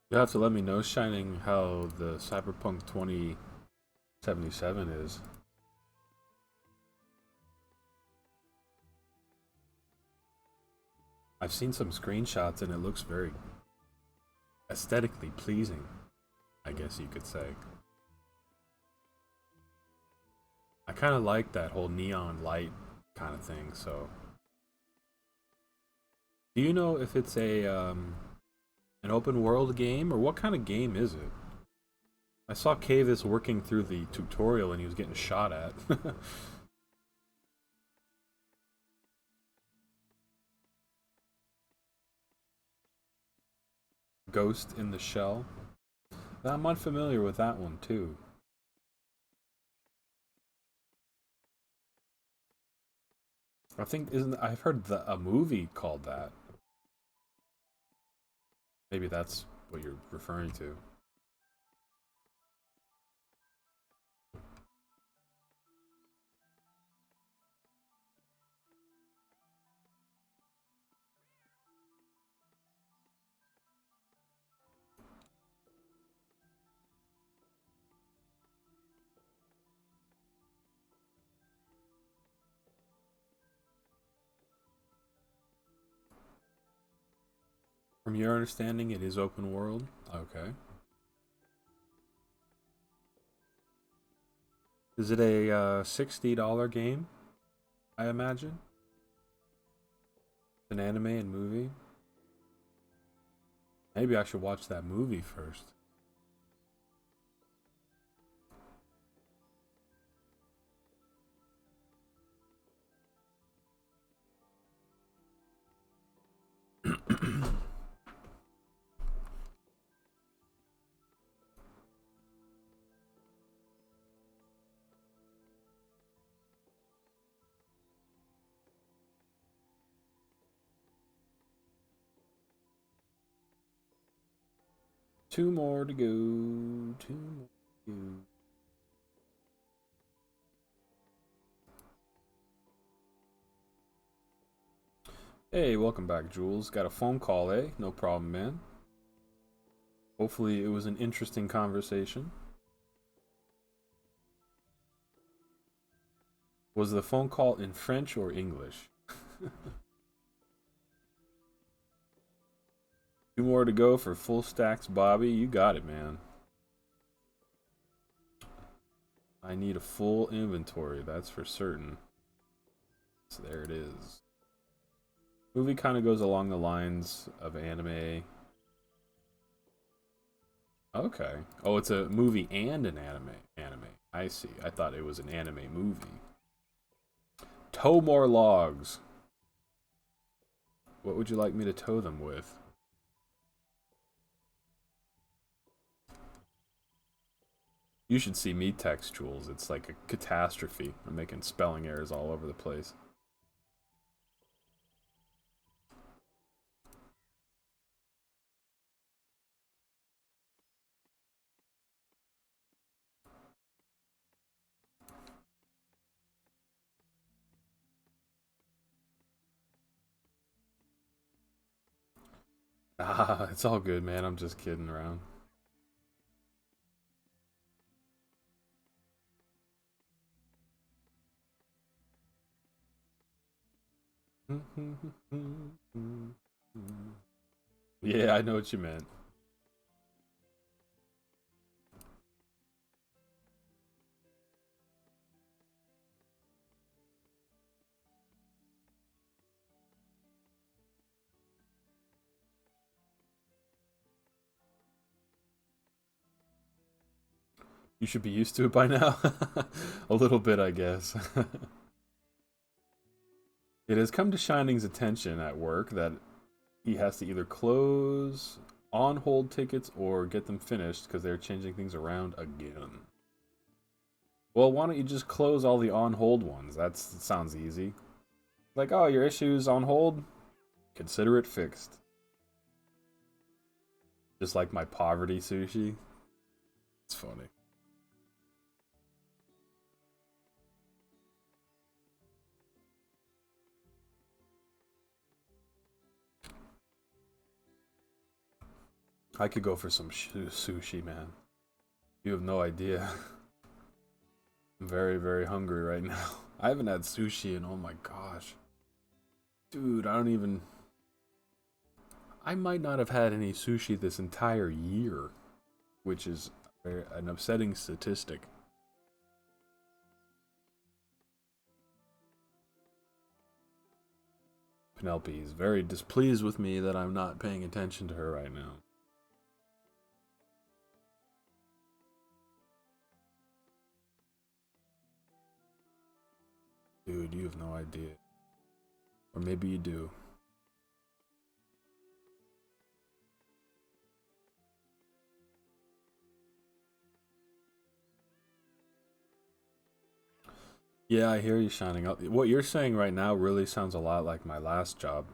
You have to let me know, Shining, how the Cyberpunk 2077 is. I've seen some screenshots and it looks very aesthetically pleasing, I guess you could say. I kind of like that whole neon light kind of thing, so. Do you know if it's a an open world game or what kind of game is it? I saw Kavis working through the tutorial and he was getting shot at. Ghost in the Shell. I'm unfamiliar with that one too. I think isn't I've heard a movie called that. Maybe that's what you're referring to. From your understanding, it is open world. Okay. Is it a $60 game? I imagine. An anime and movie. Maybe I should watch that movie first. Two more to go. Two more to go. Hey, welcome back, Jules. Got a phone call, eh? No problem, man. Hopefully, it was an interesting conversation. Was the phone call in French or English? Two more to go for full stacks, Bobby. You got it, man. I need a full inventory, that's for certain. So there it is. Movie kind of goes along the lines of anime. Okay. Oh, it's a movie and an anime. Anime. I see. I thought it was an anime movie. Tow more logs. What would you like me to tow them with? You should see me text Jules. It's like a catastrophe. I'm making spelling errors all over the place. Ah, it's all good, man. I'm just kidding around. Yeah, I know what you meant. You should be used to it by now. A little bit, I guess. It has come to Shining's attention at work that he has to either close on hold tickets or get them finished because they're changing things around again. Well, why don't you just close all the on hold ones? That sounds easy. Like, oh, your issue's on hold? Consider it fixed. Just like my poverty sushi. It's funny. I could go for some sushi, man. You have no idea. I'm very, very hungry right now. I haven't had sushi in, oh my gosh. Dude, I don't even... I might not have had any sushi this entire year, which is an upsetting statistic. Penelope is very displeased with me that I'm not paying attention to her right now. Dude, you have no idea. Or maybe you do. Yeah, I hear you shining up. What you're saying right now really sounds a lot like my last job.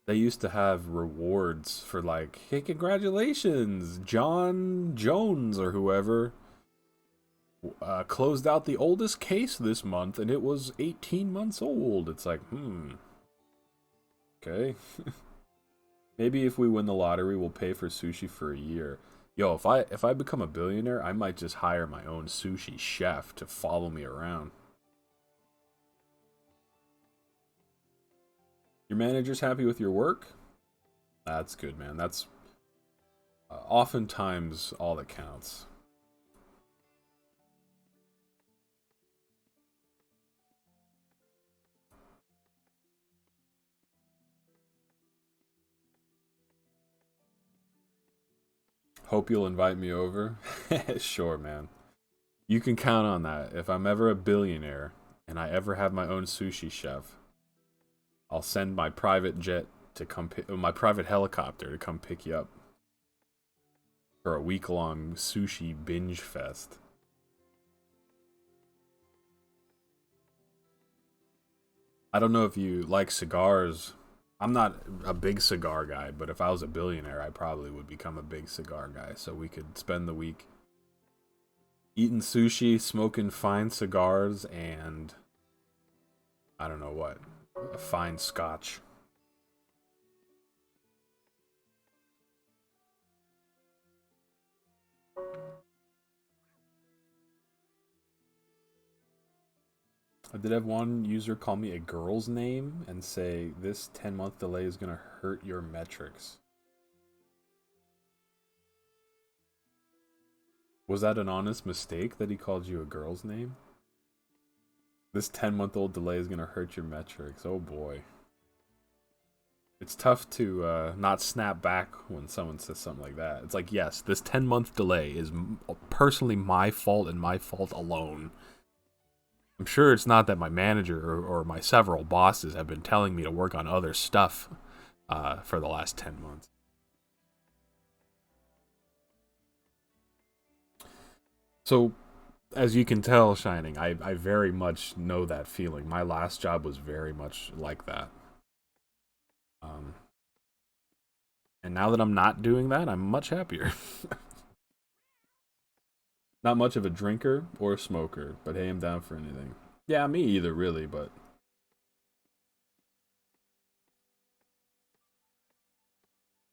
They used to have rewards for like, hey, congratulations, John Jones or whoever closed out the oldest case this month and it was 18 months old. It's like, okay. Maybe if we win the lottery, we'll pay for sushi for a year. Yo, if I become a billionaire, I might just hire my own sushi chef to follow me around. Your manager's happy with your work? That's good, man. That's oftentimes all that counts. Hope you'll invite me over. Sure, man. You can count on that. If I'm ever a billionaire and I ever have my own sushi chef, I'll send my private jet to come my private helicopter to come pick you up for a week-long sushi binge fest. I don't know if you like cigars. I'm not a big cigar guy, but if I was a billionaire, I probably would become a big cigar guy so we could spend the week eating sushi, smoking fine cigars, and I don't know what, a fine scotch. I did have one user call me a girl's name and say, this 10-month delay is going to hurt your metrics. Was that an honest mistake that he called you a girl's name? This 10-month-old delay is going to hurt your metrics. Oh boy. It's tough to not snap back when someone says something like that. It's like, yes, this 10-month delay is personally my fault and my fault alone. I'm sure it's not that my manager or my several bosses have been telling me to work on other stuff for the last 10 months. So, as you can tell, Shining, I very much know that feeling. My last job was very much like that. And now that I'm not doing that, I'm much happier. Not much of a drinker or a smoker, but hey, I'm down for anything. Yeah, me either, really, but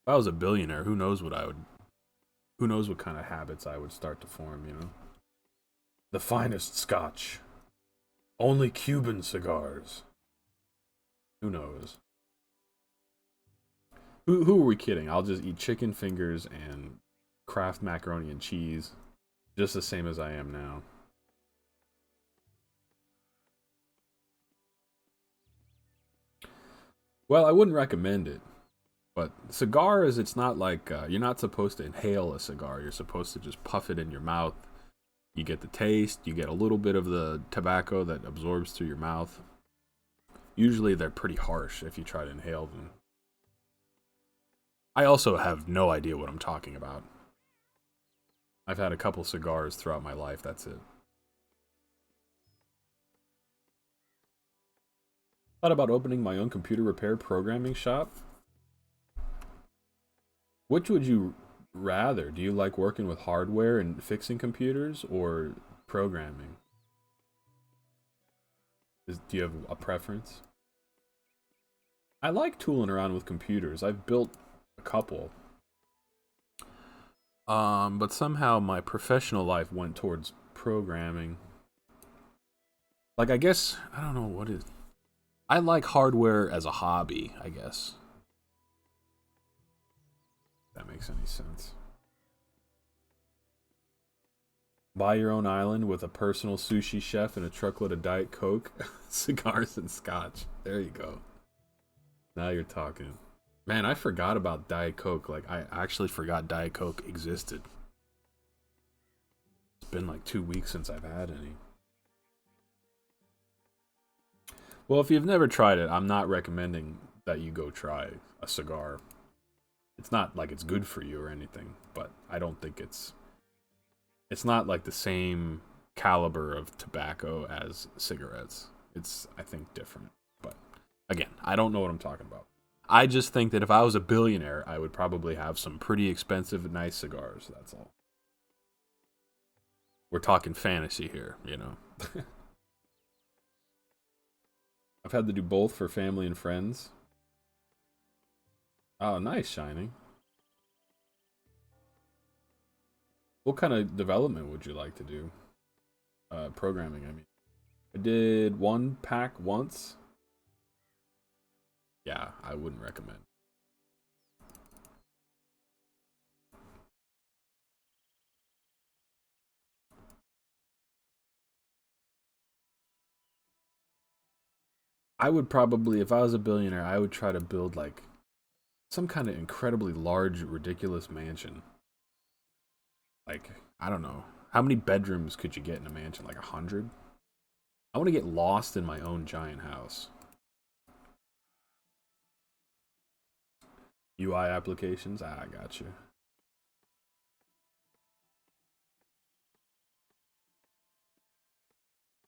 if I was a billionaire, who knows what kind of habits I would start to form, you know? The finest scotch. Only Cuban cigars. Who knows? Who are we kidding? I'll just eat chicken fingers and Kraft macaroni and cheese, just the same as I am now. Well, I wouldn't recommend it. But cigars, it's not like you're not supposed to inhale a cigar. You're supposed to just puff it in your mouth. You get the taste, you get a little bit of the tobacco that absorbs through your mouth. Usually they're pretty harsh if you try to inhale them. I also have no idea what I'm talking about. I've had a couple cigars throughout my life, that's it. Thought about opening my own computer repair programming shop. Which would you rather? Do you like working with hardware and fixing computers or programming? Do you have a preference? I like tooling around with computers. I've built a couple. But somehow my professional life went towards programming. Like, I guess, I don't know what is. I like hardware as a hobby, I guess. If that makes any sense. Buy your own island with a personal sushi chef and a truckload of Diet Coke, cigars, and scotch. There you go. Now you're talking. Man, I forgot about Diet Coke. Like, I actually forgot Diet Coke existed. It's been like 2 weeks since I've had any. Well, if you've never tried it, I'm not recommending that you go try a cigar. It's not like it's good for you or anything, but I don't think it's not like the same caliber of tobacco as cigarettes. It's, I think, different. But again, I don't know what I'm talking about. I just think that if I was a billionaire, I would probably have some pretty expensive, nice cigars. That's all. We're talking fantasy here, you know. I've had to do both for family and friends. Oh, nice, Shining. What kind of development would you like to do? Programming, I mean. I did one pack once. Yeah, I wouldn't recommend. I would probably, if I was a billionaire, I would try to build like some kind of incredibly large, ridiculous mansion. Like, I don't know. How many bedrooms could you get in a mansion? Like 100? I want to get lost in my own giant house. UI applications? Ah, I got you.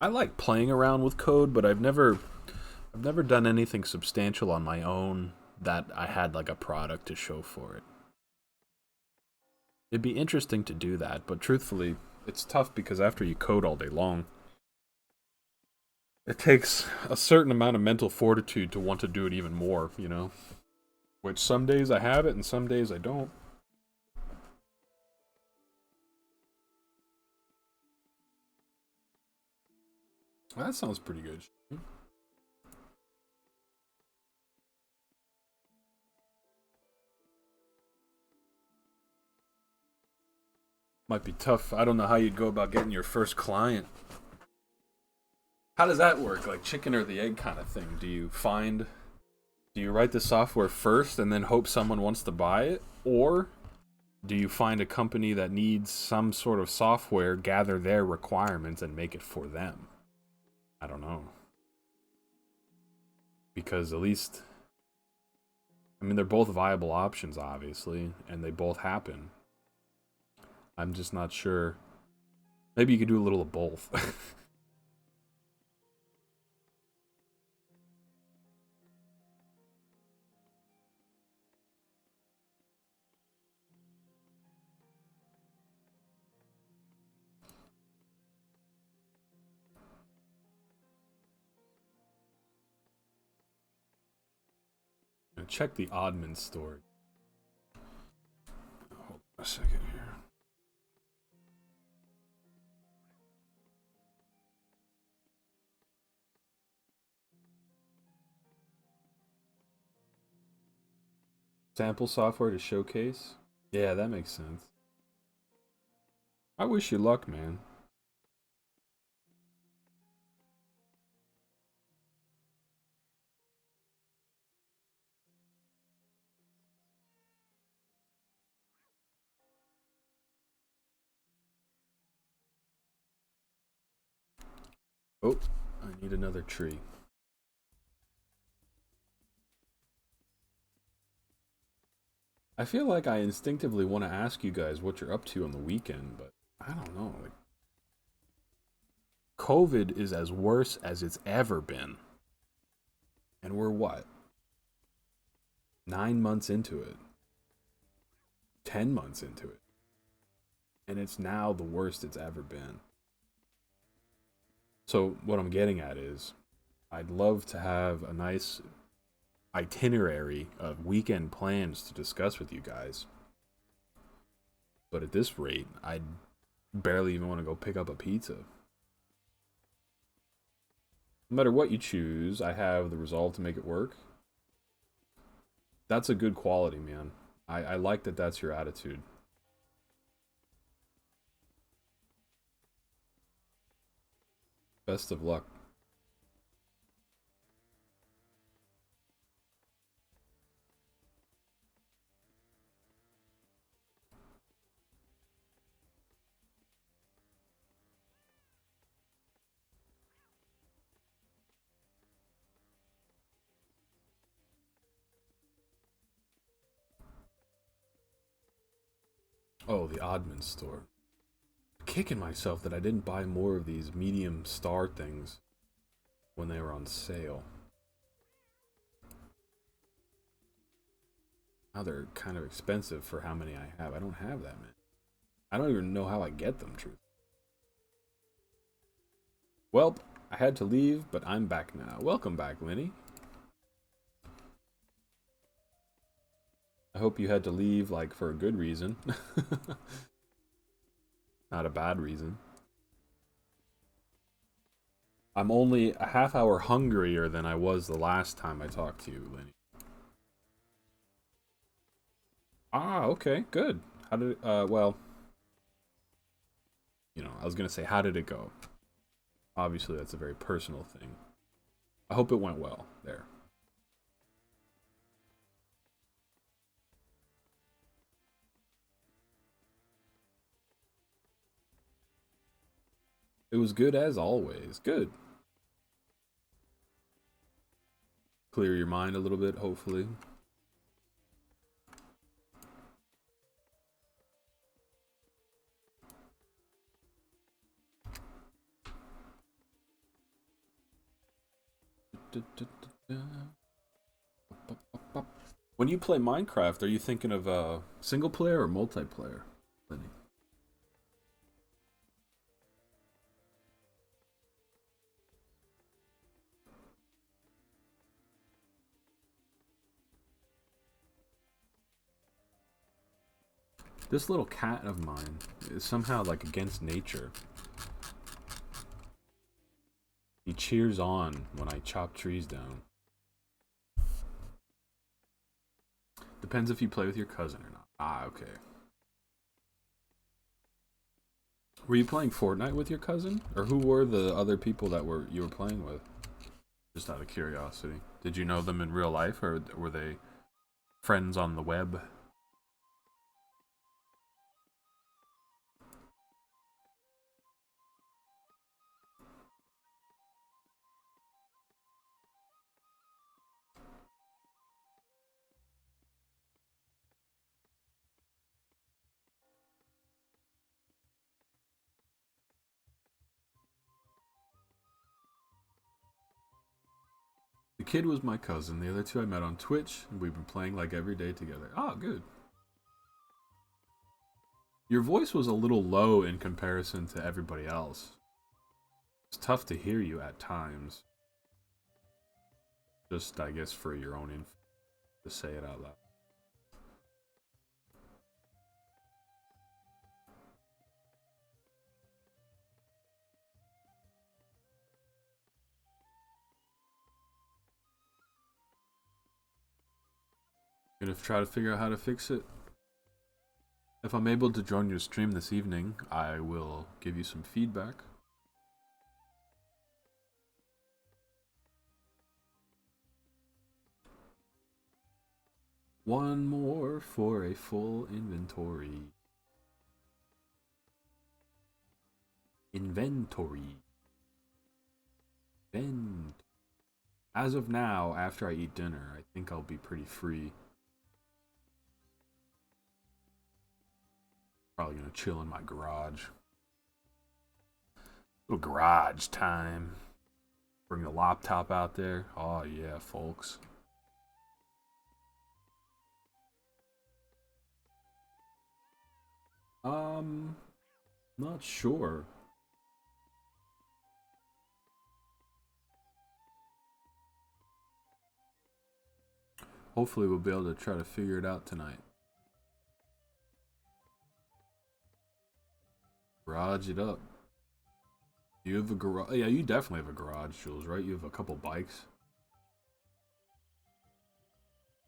I like playing around with code, but I've never done anything substantial on my own that I had like a product to show for it. It'd be interesting to do that, but truthfully, it's tough because after you code all day long, it takes a certain amount of mental fortitude to want to do it even more, you know? Which some days I have it and some days I don't. That sounds pretty good. Might be tough. I don't know how you'd go about getting your first client. How does that work? Like chicken or the egg kind of thing? Do you write the software first and then hope someone wants to buy it? Or do you find a company that needs some sort of software, gather their requirements, and make it for them? I don't know. Because at least, I mean, they're both viable options, obviously, and they both happen. I'm just not sure. Maybe you could do a little of both. Check the Oddman story. Hold on a second here. Sample software to showcase? Yeah, that makes sense. I wish you luck, man. Oh, I need another tree. I feel like I instinctively want to ask you guys what you're up to on the weekend, but I don't know. Like, COVID is as worse as it's ever been. And we're what? 9 months into it, 10 months into it. And it's now the worst it's ever been. So, what I'm getting at is, I'd love to have a nice itinerary of weekend plans to discuss with you guys. But at this rate, I'd barely even want to go pick up a pizza. No matter what you choose, I have the resolve to make it work. That's a good quality, man. I like that that's your attitude. Best of luck. Oh, the Oddman store. Kicking myself that I didn't buy more of these medium star things when they were on sale. Now they're kind of expensive for how many I have. I don't have that many. I don't even know how I get them, truth. Well, I had to leave, but I'm back now. Welcome back, Lenny. I hope you had to leave, like, for a good reason. Not a bad reason. I'm only a half hour hungrier than I was the last time I talked to you, Lenny. Ah, okay, good. How did it, well, you know, I was gonna say, how did it go? Obviously, that's a very personal thing. I hope it went well there. It was good as always. Good. Clear your mind a little bit, hopefully. When you play Minecraft, are you thinking of single player or multiplayer, Lenny? This little cat of mine is somehow like against nature. He cheers on when I chop trees down. Depends if you play with your cousin or not. Ah, okay. Were you playing Fortnite with your cousin? Or who were the other people that you were playing with? Just out of curiosity. Did you know them in real life, or were they friends on the web? The kid was my cousin. The other two I met on Twitch, and we've been playing like every day together. Ah, good. Your voice was a little low in comparison to everybody else. It's tough to hear you at times. Just, I guess, for your own info, to say it out loud. Gonna try to figure out how to fix it. If I'm able to join your stream this evening, I will give you some feedback. One more for a full inventory. Inventory. As of now, after I eat dinner, I think I'll be pretty free. Probably gonna chill in my garage. Little garage time. Bring the laptop out there. Oh yeah, folks. Not sure. Hopefully we'll be able to try to figure it out tonight. garage it up. You have a garage. Yeah, you definitely have a garage, Jules, right? You have a couple bikes.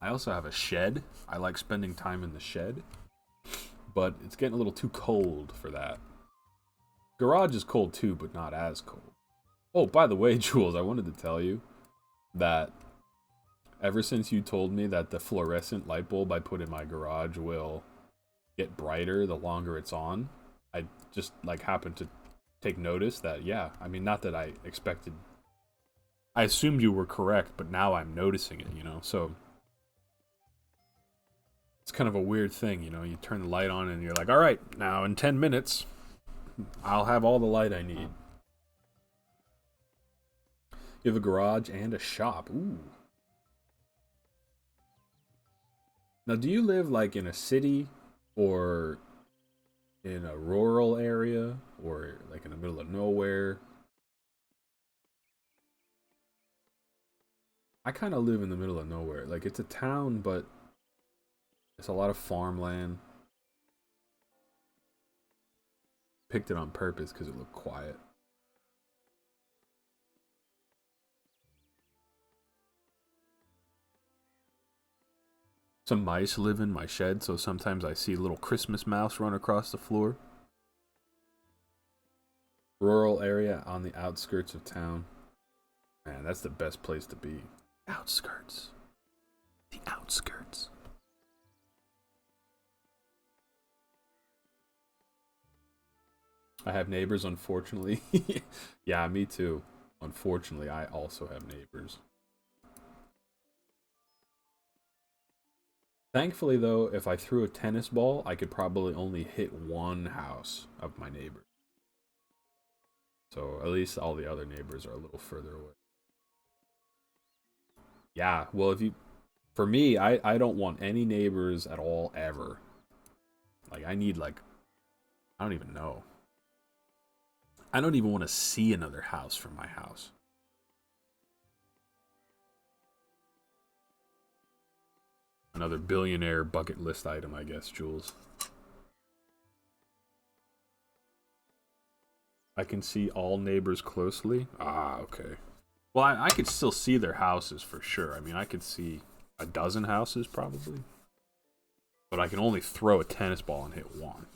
I also have a shed. I like spending time in the shed. But it's getting a little too cold for that. Garage is cold too, but not as cold. Oh, by the way, Jules, I wanted to tell you that ever since you told me that the fluorescent light bulb I put in my garage will get brighter the longer it's on, I just like happened to take notice that, yeah, I mean, not that I expected. I assumed you were correct, but now I'm noticing it. So it's kind of a weird thing, you turn the light on and you're like, all right, now in 10 minutes, I'll have all the light I need. You have a garage and a shop. Ooh. Now, do you live like in a city or in a rural area or like in the middle of nowhere? I kind of live in the middle of nowhere. Like it's a town, but it's a lot of farmland. Picked it on purpose because it looked quiet. Some mice live in my shed, so sometimes I see a little Christmas mouse run across the floor. Rural area on the outskirts of town. Man, that's the best place to be. Outskirts. The outskirts. I have neighbors, unfortunately. Yeah, me too. Unfortunately, I also have neighbors. Thankfully, though, if I threw a tennis ball, I could probably only hit one house of my neighbors. So at least all the other neighbors are a little further away. Yeah, well, for me, I don't want any neighbors at all ever. Like I need like, I don't even know. I don't even want to see another house from my house. Another billionaire bucket list item, I guess, Jules. I can see all neighbors closely. Ah, okay. Well, I could still see their houses for sure. I mean, I could see a dozen houses probably. But I can only throw a tennis ball and hit one.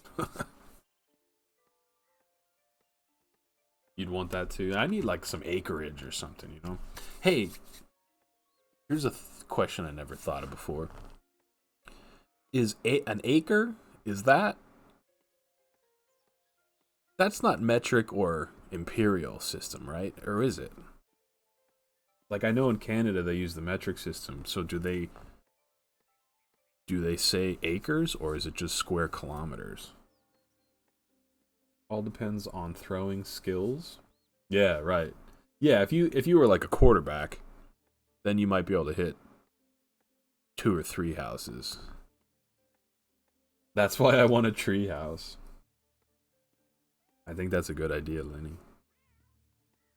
You'd want that too? I need like some acreage or something. Hey, here's a question I never thought of before. Is an acre, is that's not metric or imperial system, right? Or is it? Like I know in Canada they use the metric system. So do they say acres or is it just square kilometers? All depends on throwing skills. Yeah, right. Yeah, if you were like a quarterback, then you might be able to hit 2 or 3 houses. That's why I want a tree house. I think that's a good idea, Lenny.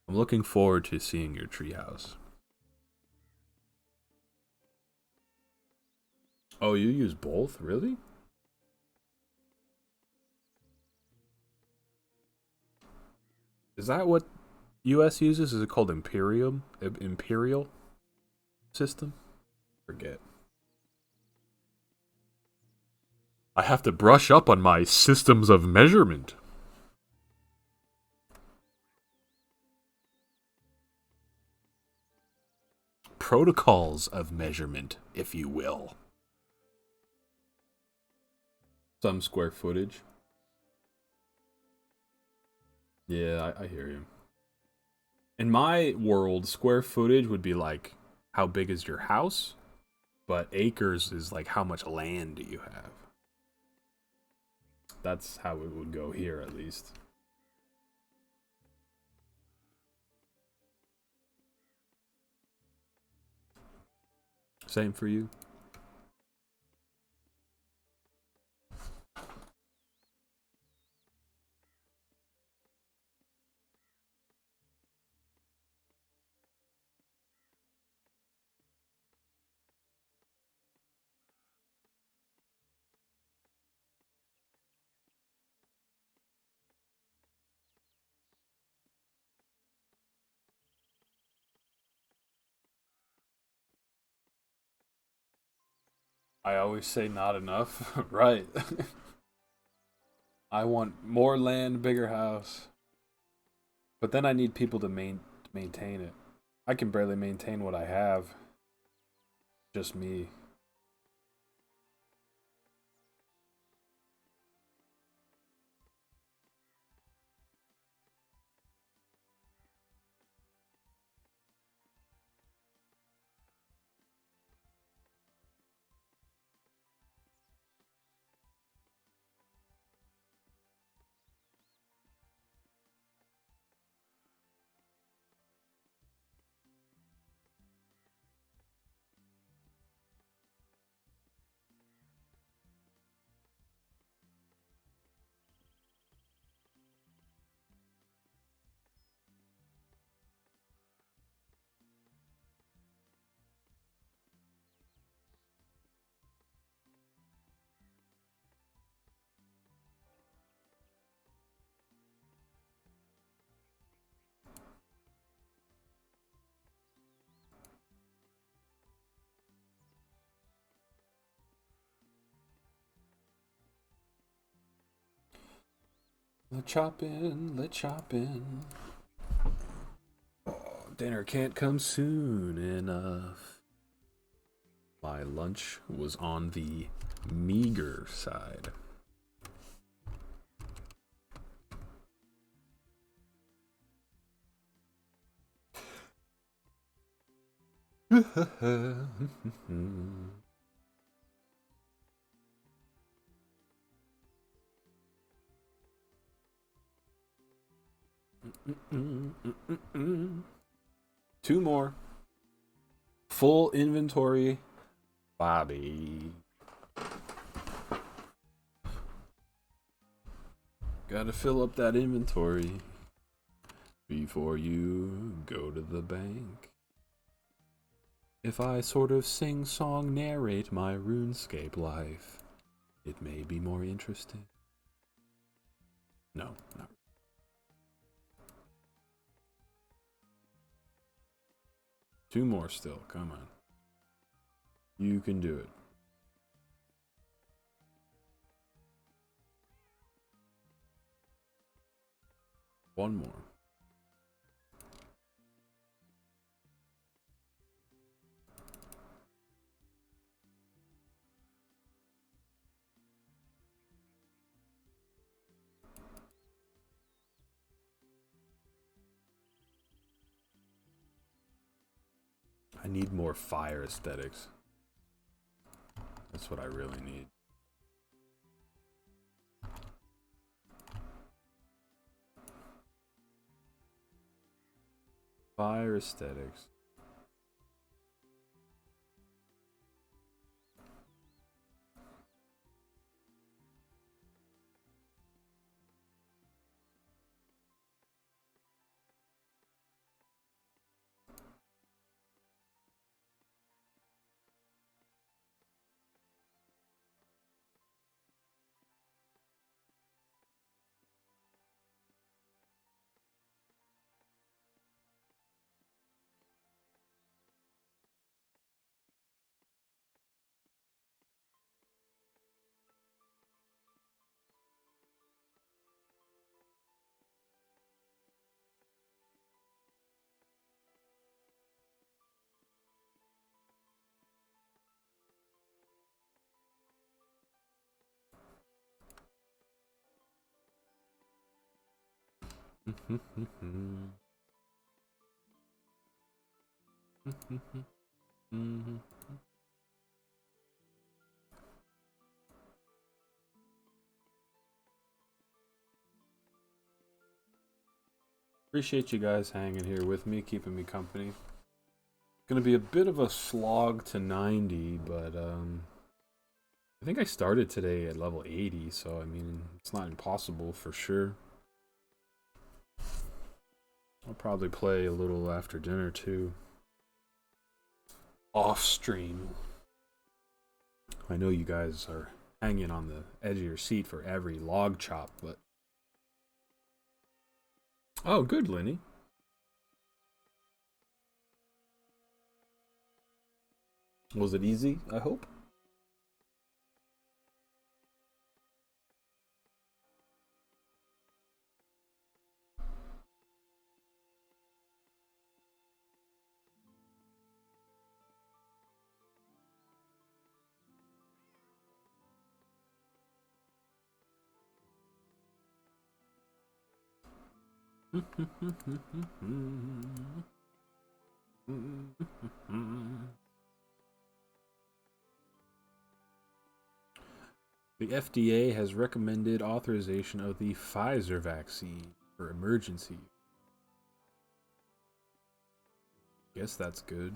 I'm looking forward to seeing your treehouse. Oh, you use both? Really? Is that what US uses? Is it called Imperial system? Forget. I have to brush up on my systems of measurement. Protocols of measurement, if you will. Some square footage. Yeah, I hear you. In my world, square footage would be like how big is your house, but acres is like how much land do you have. That's how it would go here, at least. Same for you. I always say not enough. Right. I want more land, bigger house. But then I need people to maintain it. I can barely maintain what I have. Just me. Let's chop in, let's chop in. Dinner can't come soon enough. My lunch was on the meager side. Two more. Full inventory. Bobby. Gotta fill up that inventory before you go to the bank. If I sort of sing-song narrate my RuneScape life, it may be more interesting. No, not. Two more still, come on. You can do it. One more. I need more fire aesthetics. That's what I really need. Fire aesthetics. Appreciate you guys hanging here with me, keeping me company. Gonna be a bit of a slog to 90, but I think I started today at level 80, so I mean, it's not impossible for sure. I'll probably play a little after dinner too. Off stream. I know you guys are hanging on the edge of your seat for every log chop, but. Oh, good, Lenny. Was it easy, I hope? The FDA has recommended authorization of the Pfizer vaccine for emergency. Guess that's good.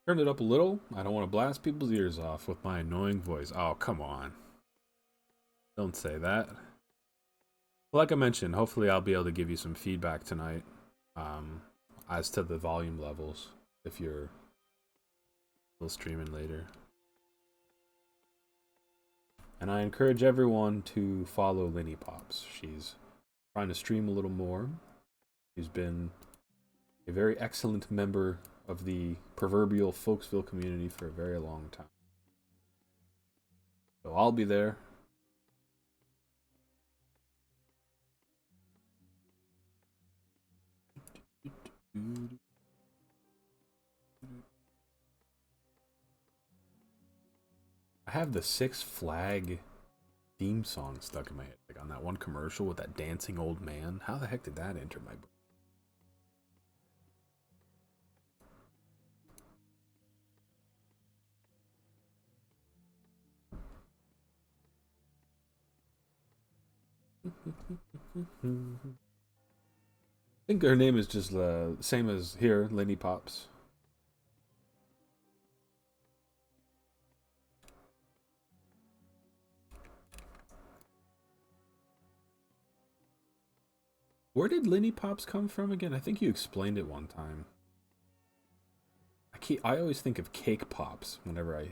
Turn it up a little. I don't want to blast people's ears off with my annoying voice. Oh, come on. Don't say that. Like I mentioned, hopefully I'll be able to give you some feedback tonight as to the volume levels if you're still streaming later. And I encourage everyone to follow Linny Pops. She's trying to stream a little more. She's been a very excellent member of the proverbial Folksville community for a very long time. So I'll be there. I have the Six Flag theme song stuck in my head, like on that one commercial with that dancing old man. How the heck did that enter my brain? I think her name is just the same as here, Linny Pops. Where did Linny Pops come from again? I think you explained it one time. I always think of Cake Pops whenever I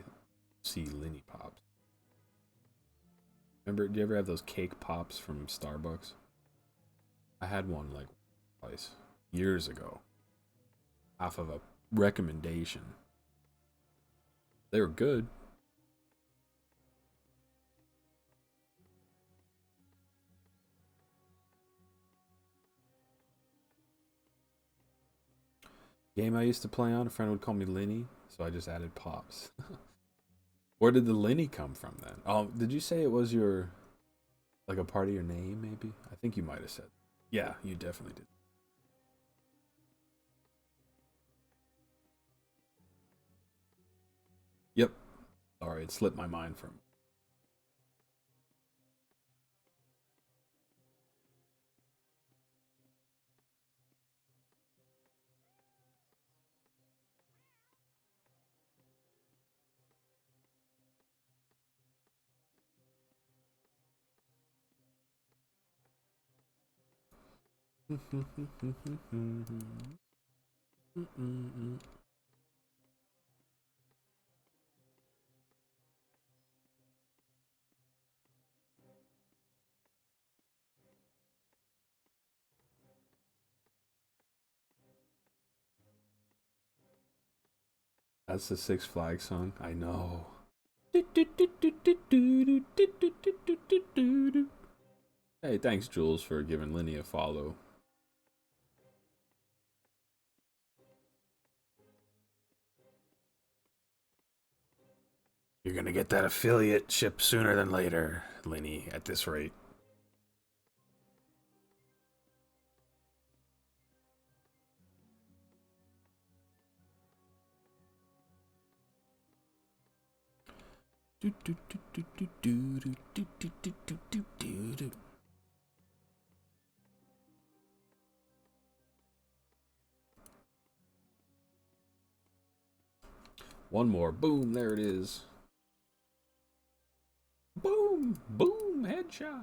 see Linny Pops. Remember, do you ever have those Cake Pops from Starbucks? I had one like twice years ago, off of a recommendation. They were good. Game I used to play on, a friend would call me Linny, so I just added Pops. Where did the Linny come from then? Oh, did you say it was your, like a part of your name, maybe? I think you might have said. Yeah, you definitely did. Yep. Sorry, it slipped my mind for a moment. That's the Six Flags song. I know. Hey, thanks, Jules, for giving Linny a follow. You're gonna get that affiliate ship sooner than later, Linny, at this rate. One more. Boom, there it is. Boom, boom, headshot.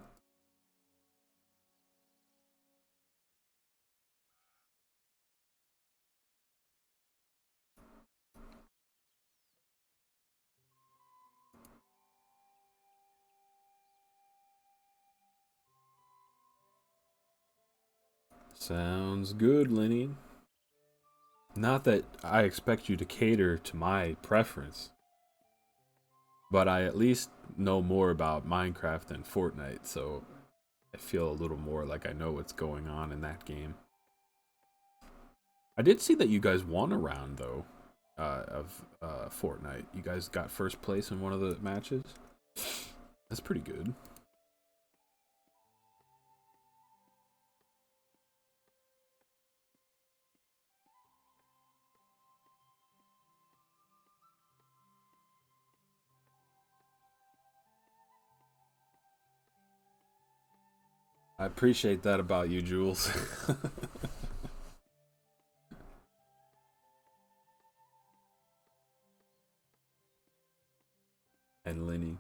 Sounds good, Lenny. Not that I expect you to cater to my preference, but I at least know more about Minecraft than Fortnite, so I feel a little more like I know what's going on in that game. I did see that you guys won a round though, of Fortnite. You guys got first place in one of the matches. That's pretty good. I appreciate that about you, Jules. And Lenny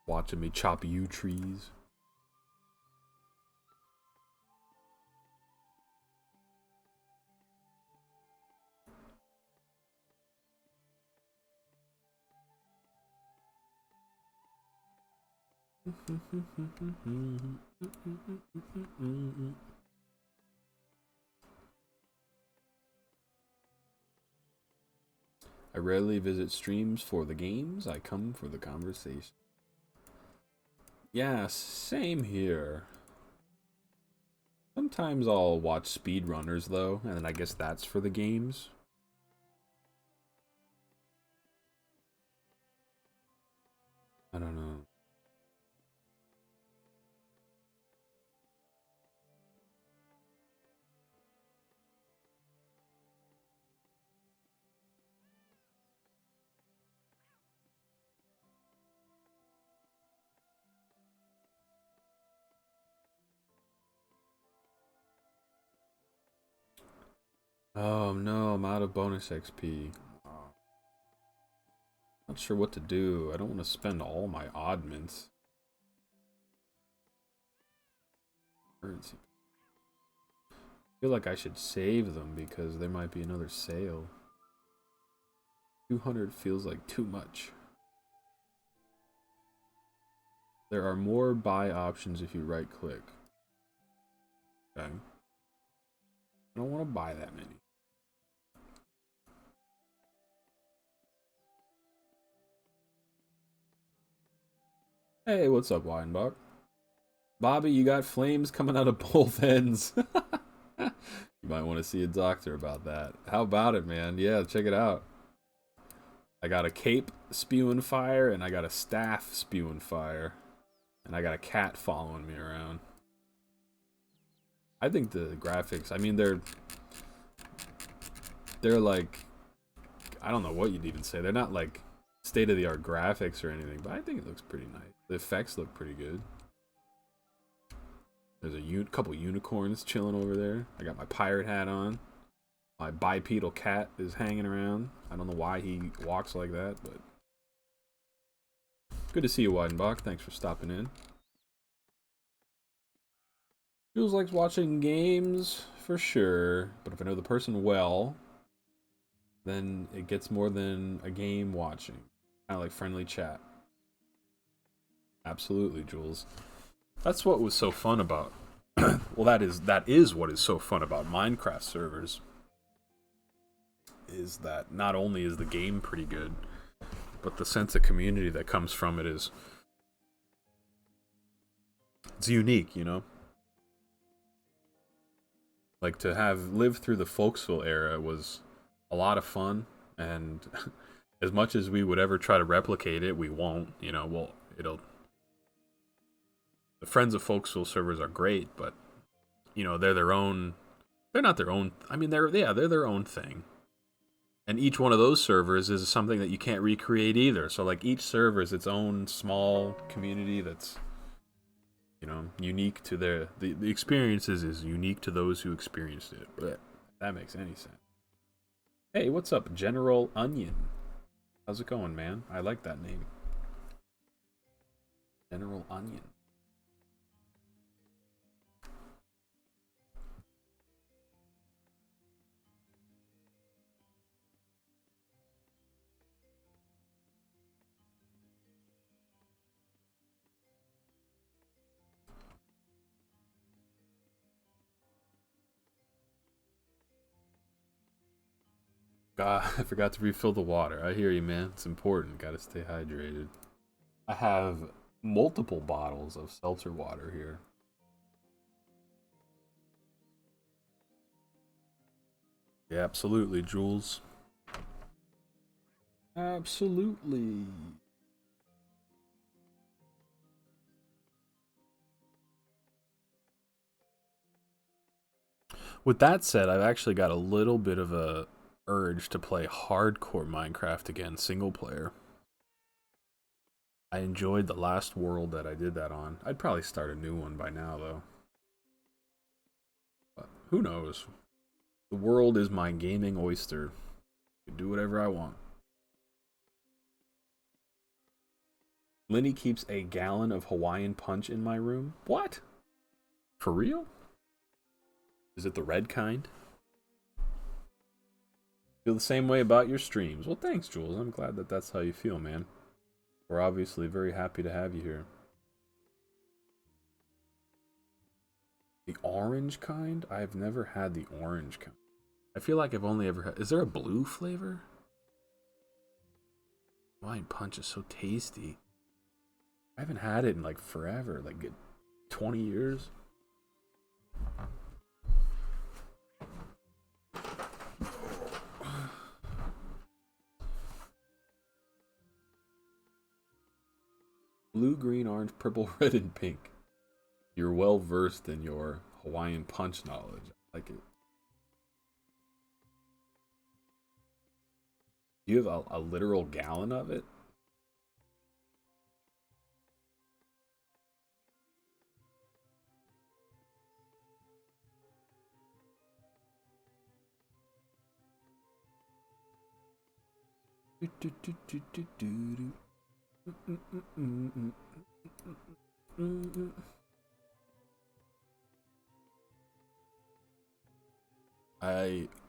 watching me chop yew trees. I rarely visit streams for the games, I come for the conversation. Yeah, same here. Sometimes I'll watch speedrunners though, and then I guess that's for the games. I don't know. Oh no, I'm out of bonus XP. Not sure what to do. I don't want to spend all my oddments. Currency. I feel like I should save them because there might be another sale. 200 feels like too much. There are more buy options if you right click. Okay. I don't want to buy that many. Hey, what's up, Weinbach? Bobby, you got flames coming out of both ends. You might want to see a doctor about that. How about it, man? Yeah, check it out. I got a cape spewing fire, and I got a staff spewing fire. And I got a cat following me around. I think the graphics, I mean, they're like, I don't know what you'd even say. They're not like state-of-the-art graphics or anything, but I think it looks pretty nice. The effects look pretty good. There's a couple unicorns chilling over there. I got my pirate hat on. My bipedal cat is hanging around. I don't know why he walks like that, but good to see you, Weidenbach. Thanks for stopping in. Jules likes watching games for sure, but if I know the person well, then it gets more than a game watching. Kind of like friendly chat. Absolutely, Jules. That's what was so fun about. Well, that is what is so fun about Minecraft servers. Is that not only is the game pretty good, but the sense of community that comes from it is it's unique, you know? Like to have lived through the Folksville era was a lot of fun, and as much as we would ever try to replicate it, we won't, you know. Well, the Friends of Folksville servers are great, but you know, they're not their own, I mean they're their own thing. And each one of those servers is something that you can't recreate either. So like each server is its own small community that's, you know, unique to the experiences is unique to those who experienced it. But if that makes any sense. Hey, what's up, General Onion? How's it going, man? I like that name. General Onion. God, I forgot to refill the water. I hear you, man. It's important. Gotta stay hydrated. I have multiple bottles of seltzer water here. Yeah, absolutely, Jules. Absolutely. With that said, I've actually got a little bit of a urge to play hardcore Minecraft again, single player. I enjoyed the last world that I did that on. I'd probably start a new one by now, though. But who knows? The world is my gaming oyster. I can do whatever I want. Lenny keeps a gallon of Hawaiian Punch in my room. What? For real? Is it the red kind? Feel the same way about your streams. Well, thanks, Jules. I'm glad that that's how you feel, man. We're obviously very happy to have you here. The orange kind? I've never had the orange kind. I feel like I've only ever had... Is there a blue flavor? Hawaiian Punch is so tasty. I haven't had it in like forever, like 20 years. Blue, green, orange, purple, red, and pink. You're well versed in your Hawaiian Punch knowledge. I like it. Do you have a literal gallon of it?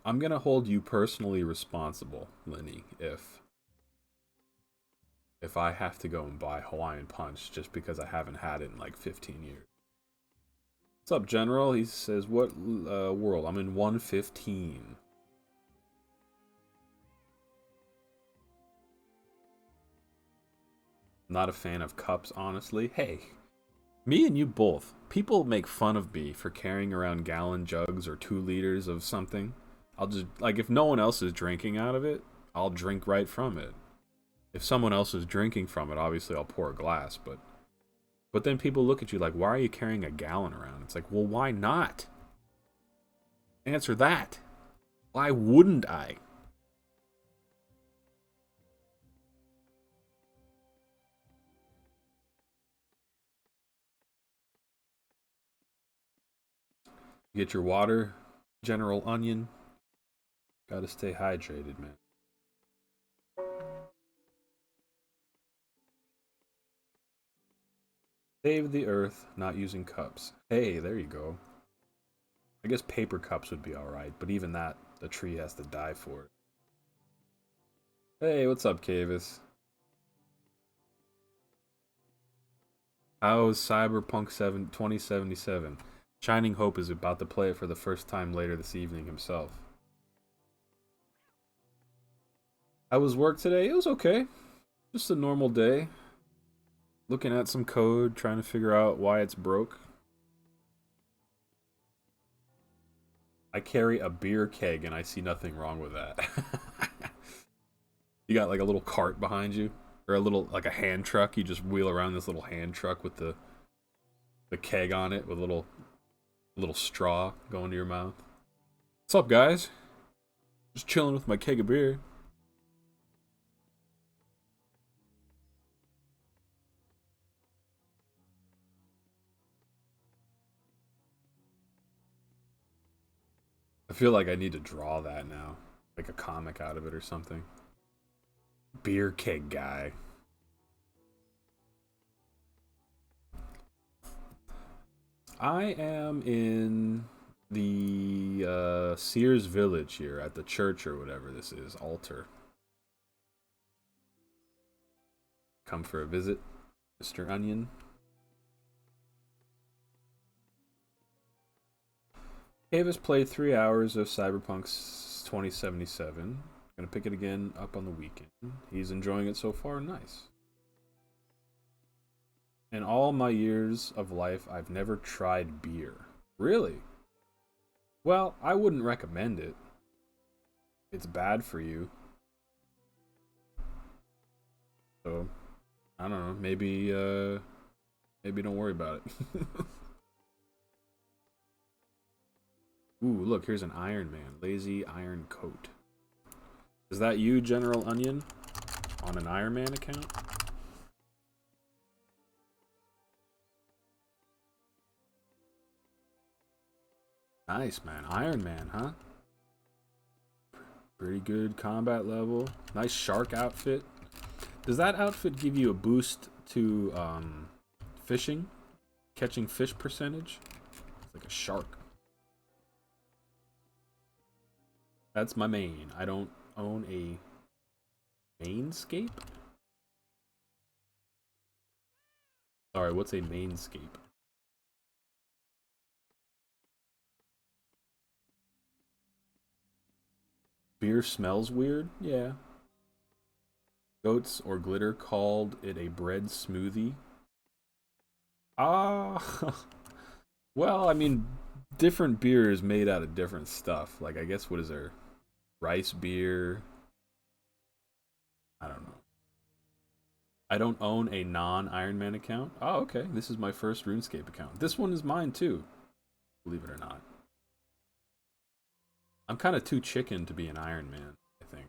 I'm gonna hold you personally responsible, Lenny, if I have to go and buy Hawaiian Punch just because I haven't had it in like 15 years. What's up, General? He says, what world? I'm in 115. Not a fan of cups, honestly. Hey, me and you both. People make fun of me for carrying around gallon jugs or 2 liters of something. I'll just, like, if no one else is drinking out of it, I'll drink right from it. If someone else is drinking from it, obviously I'll pour a glass, but then people look at you like, why are you carrying a gallon around? It's like, well, why not? Answer that. Why wouldn't I? You get your water, General Onion. Gotta stay hydrated, man. Save the earth, not using cups. Hey, there you go. I guess paper cups would be alright, but even that, the tree has to die for it. Hey, what's up, Cavis? How's Cyberpunk 2077? Shining Hope is about to play it for the first time later this evening himself. How was work today? It was okay. Just a normal day. Looking at some code, trying to figure out why it's broke. I carry a beer keg and I see nothing wrong with that. You got like a little cart behind you? Or a little, like a hand truck? You just wheel around this little hand truck with the keg on it with a little straw going to your mouth. What's up, guys? Just chilling with my keg of beer. I feel like I need to draw that now. Like a comic out of it or something. Beer keg guy. I am in the Sears Village here at the church or whatever this is. Altar. Come for a visit, Mr. Onion. Davis played 3 hours of Cyberpunk 2077. Gonna pick it again up on the weekend. He's enjoying it so far. Nice. In all my years of life, I've never tried beer. Really? Well, I wouldn't recommend it. it's bad for you. So I don't know. Maybe don't worry about it. Ooh, look, here's an Iron Man. Lazy Iron Coat. Is that you, General Onion? On an Iron Man account? Nice, man. Iron Man, huh? Pretty good combat level. Nice shark outfit. Does that outfit give you a boost to fishing? Catching fish percentage? It's like a shark. That's my main. I don't own a mainscape? Sorry, what's a mainscape? Beer smells weird? Yeah. Goats or glitter called it a bread smoothie. Ah, well, I mean, different beer is made out of different stuff. Like, I guess, what is there? Rice beer? I don't know. I don't own a non-Iron Man account. Oh, okay. This is my first RuneScape account. This one is mine, too. Believe it or not. I'm kind of too chicken to be an Iron Man, I think.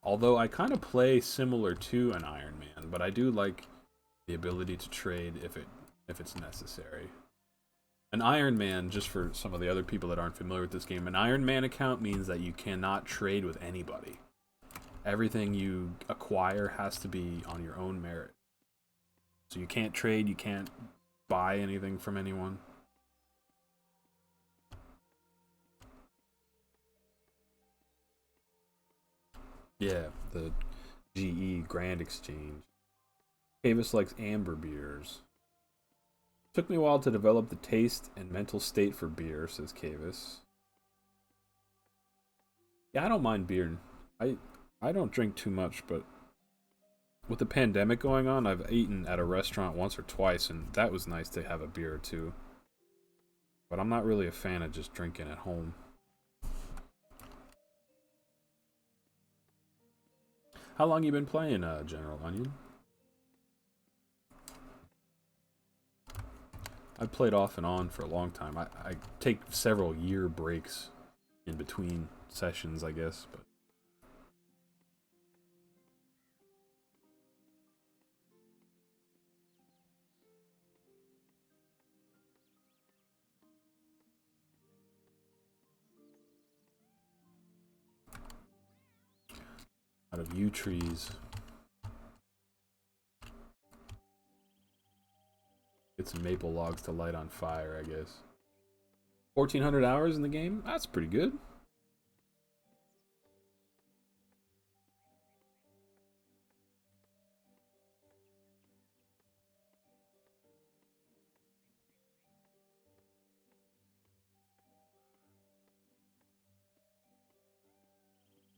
Although I kind of play similar to an Iron Man, but I do like the ability to trade if it's necessary. An Iron Man, just for some of the other people that aren't familiar with this game, an Iron Man account means that you cannot trade with anybody. Everything you acquire has to be on your own merit. So you can't trade, you can't buy anything from anyone. Yeah, the GE Grand Exchange. Avis likes amber beers. Took me a while to develop the taste and mental state for beer, says Cavis. Yeah, I don't mind beer. I don't drink too much, but with the pandemic going on, I've eaten at a restaurant once or twice, and that was nice to have a beer or two. But I'm not really a fan of just drinking at home. How long you been playing, General Onion? I've played off and on for a long time. I take several year breaks in between sessions, I guess, but out of yew trees. Get some maple logs to light on fire, I guess. 1,400 hours in the game? That's pretty good.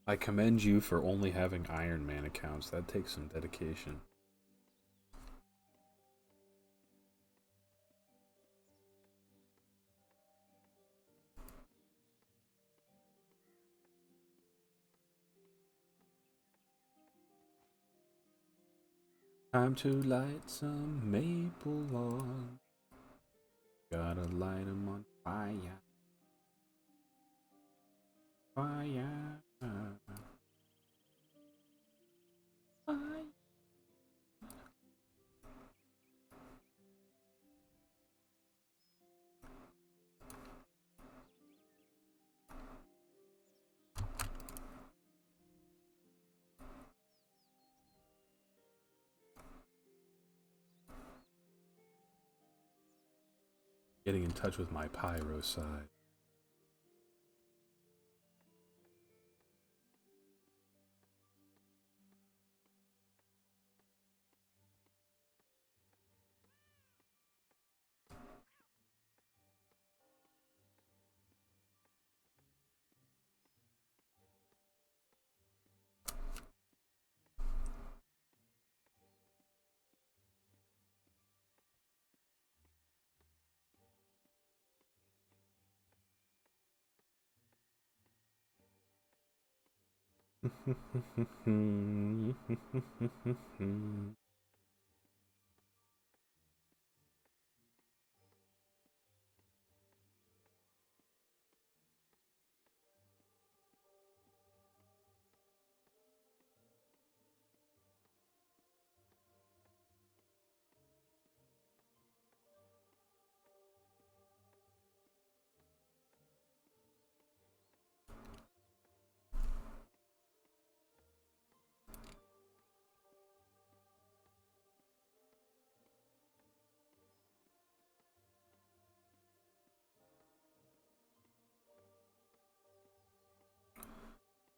I commend you for only having Iron Man accounts. That takes some dedication. Time to light some maple logs. Gotta light 'em on fire. Fire. Fire. Getting in touch with my pyro side.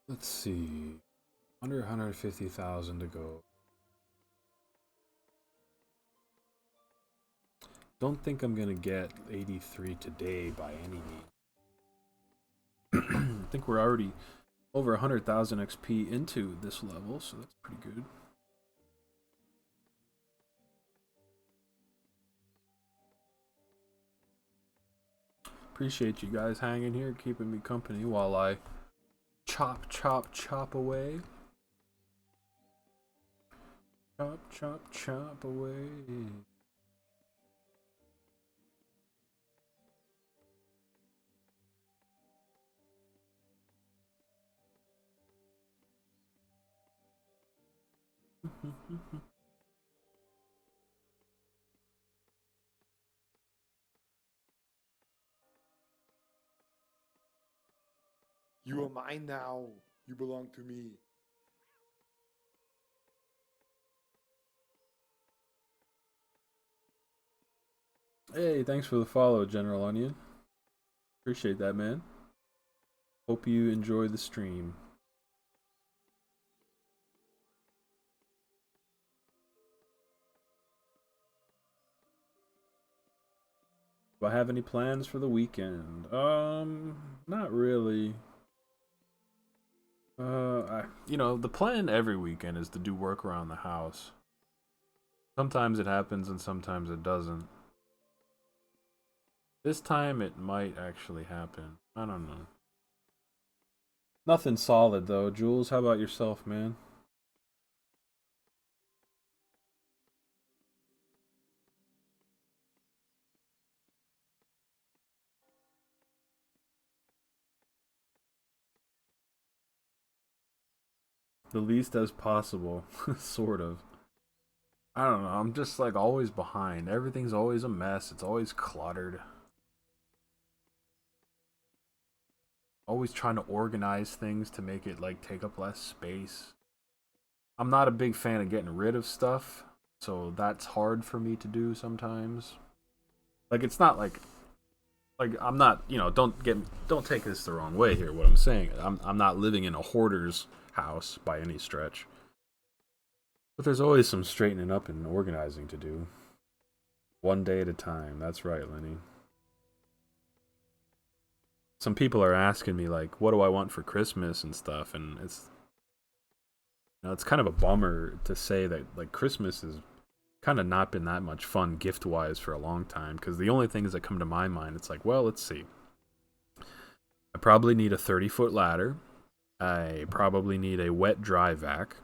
Let's see. Under 150,000 to go. Don't think I'm gonna get 83 today by any means. I think we're already over 100,000 XP into this level, so that's pretty good. Appreciate you guys hanging here, keeping me company while I chop away. Chop away. You are mine now. You belong to me. Hey, thanks for the follow, General Onion. Appreciate that, man. Hope you enjoy the stream. Do I have any plans for the weekend? Not really. The plan every weekend is to do work around the house. Sometimes it happens and sometimes it doesn't. This time it might actually happen. I don't know. Nothing solid though. Jules, how about yourself, man? The least as possible, sort of. I don't know. I'm just like always behind. Everything's always a mess. It's always cluttered. Always trying to organize things to make it like take up less space. I'm not a big fan of getting rid of stuff, so that's hard for me to do sometimes. Like it's not like I'm not, don't take this the wrong way here what I'm saying. I'm not living in a hoarder's house by any stretch. But there's always some straightening up and organizing to do. One day at a time. That's right, Lenny. Some people are asking me like, what do I want for Christmas and stuff, and it's kind of a bummer to say that like Christmas has kind of not been that much fun gift wise for a long time, because the only things that come to my mind, it's like, well, let's see. I probably need a 30-foot ladder. I probably need a wet dry vac.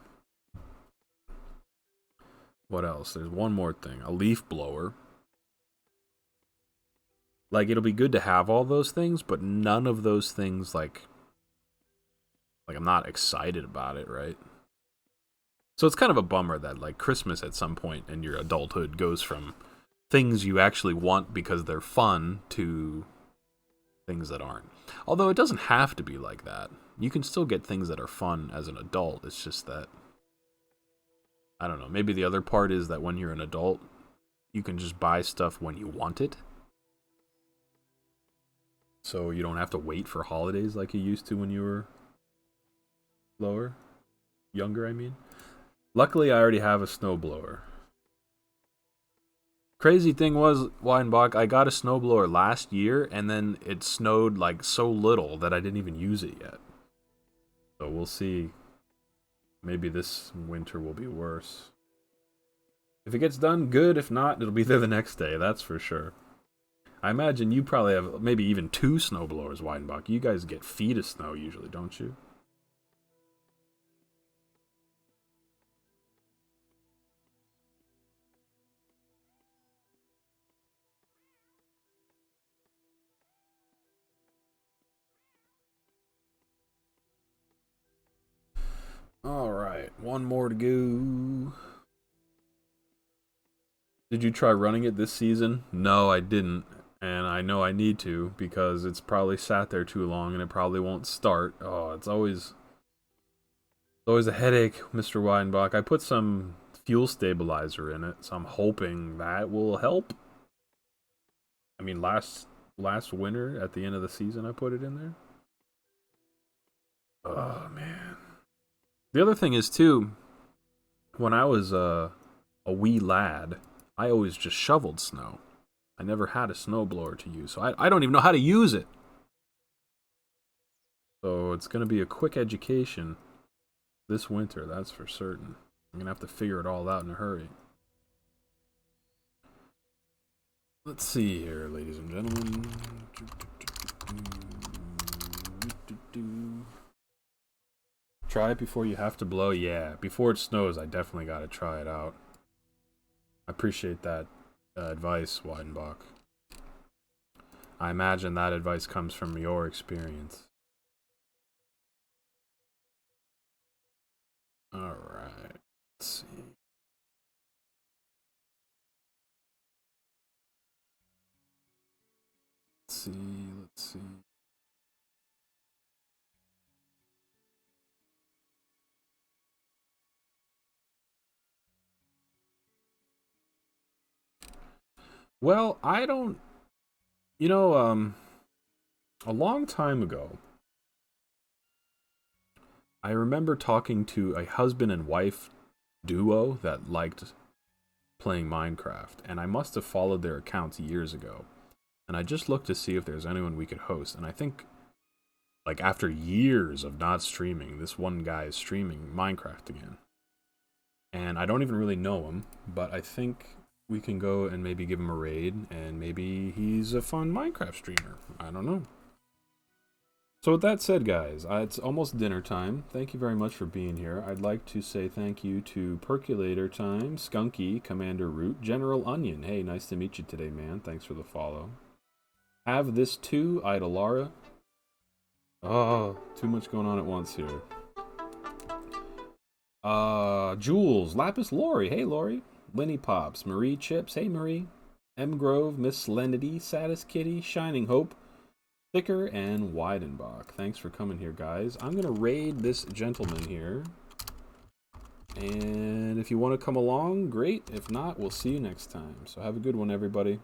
What else? There's one more thing. A leaf blower. Like, it'll be good to have all those things, but none of those things, like I'm not excited about it, right? So it's kind of a bummer that, like, Christmas at some point in your adulthood goes from things you actually want because they're fun to things that aren't. Although it doesn't have to be like that. You can still get things that are fun as an adult. It's just that, I don't know, maybe the other part is that when you're an adult, you can just buy stuff when you want it. So you don't have to wait for holidays like you used to when you were younger, I mean. Luckily, I already have a snowblower. Crazy thing was, Weinbach, I got a snowblower last year, and then it snowed like so little that I didn't even use it yet. So we'll see. Maybe this winter will be worse. If it gets done, good. If not, it'll be there the next day, that's for sure. I imagine you probably have maybe even 2 snowblowers, Weidenbach. You guys get feet of snow usually, don't you? Alright, one more to go. Did you try running it this season? No, I didn't. And I know I need to because it's probably sat there too long and it probably won't start. Oh, it's always a headache, Mr. Weidenbach. I put some fuel stabilizer in it, so I'm hoping that will help. I mean, last winter at the end of the season I put it in there. Oh man. The other thing is too, when I was a wee lad, I always just shoveled snow. I never had a snowblower to use, so I don't even know how to use it. So it's going to be a quick education this winter, that's for certain. I'm going to have to figure it all out in a hurry. Let's see here, ladies and gentlemen. Try it before you have to blow? Yeah, before it snows, I definitely got to try it out. I appreciate that advice, Weidenbach. I imagine that advice comes from your experience. Alright, let's see. Let's see. Well, I don't... You know, a long time ago, I remember talking to a husband and wife duo that liked playing Minecraft, and I must have followed their accounts years ago. And I just looked to see if there's anyone we could host, and I think, like, after years of not streaming, this one guy is streaming Minecraft again. And I don't even really know him, but I think we can go and maybe give him a raid, and maybe he's a fun Minecraft streamer. I don't know. So with that said, guys, it's almost dinner time. Thank you very much for being here. I'd like to say thank you to Percolator Time, Skunky, Commander Root, General Onion. Hey, nice to meet you today, man. Thanks for the follow. Have this too, Idolara. Oh, too much going on at once here. Jules, Lapis Lori. Hey, Lori. Lenny Pops, Marie Chips. Hey, Marie. M Grove, Miss Slenity, Saddest Kitty, Shining Hope, Thicker, and Weidenbach. Thanks for coming here, guys. I'm going to raid this gentleman here. And if you want to come along, great. If not, we'll see you next time. So have a good one, everybody.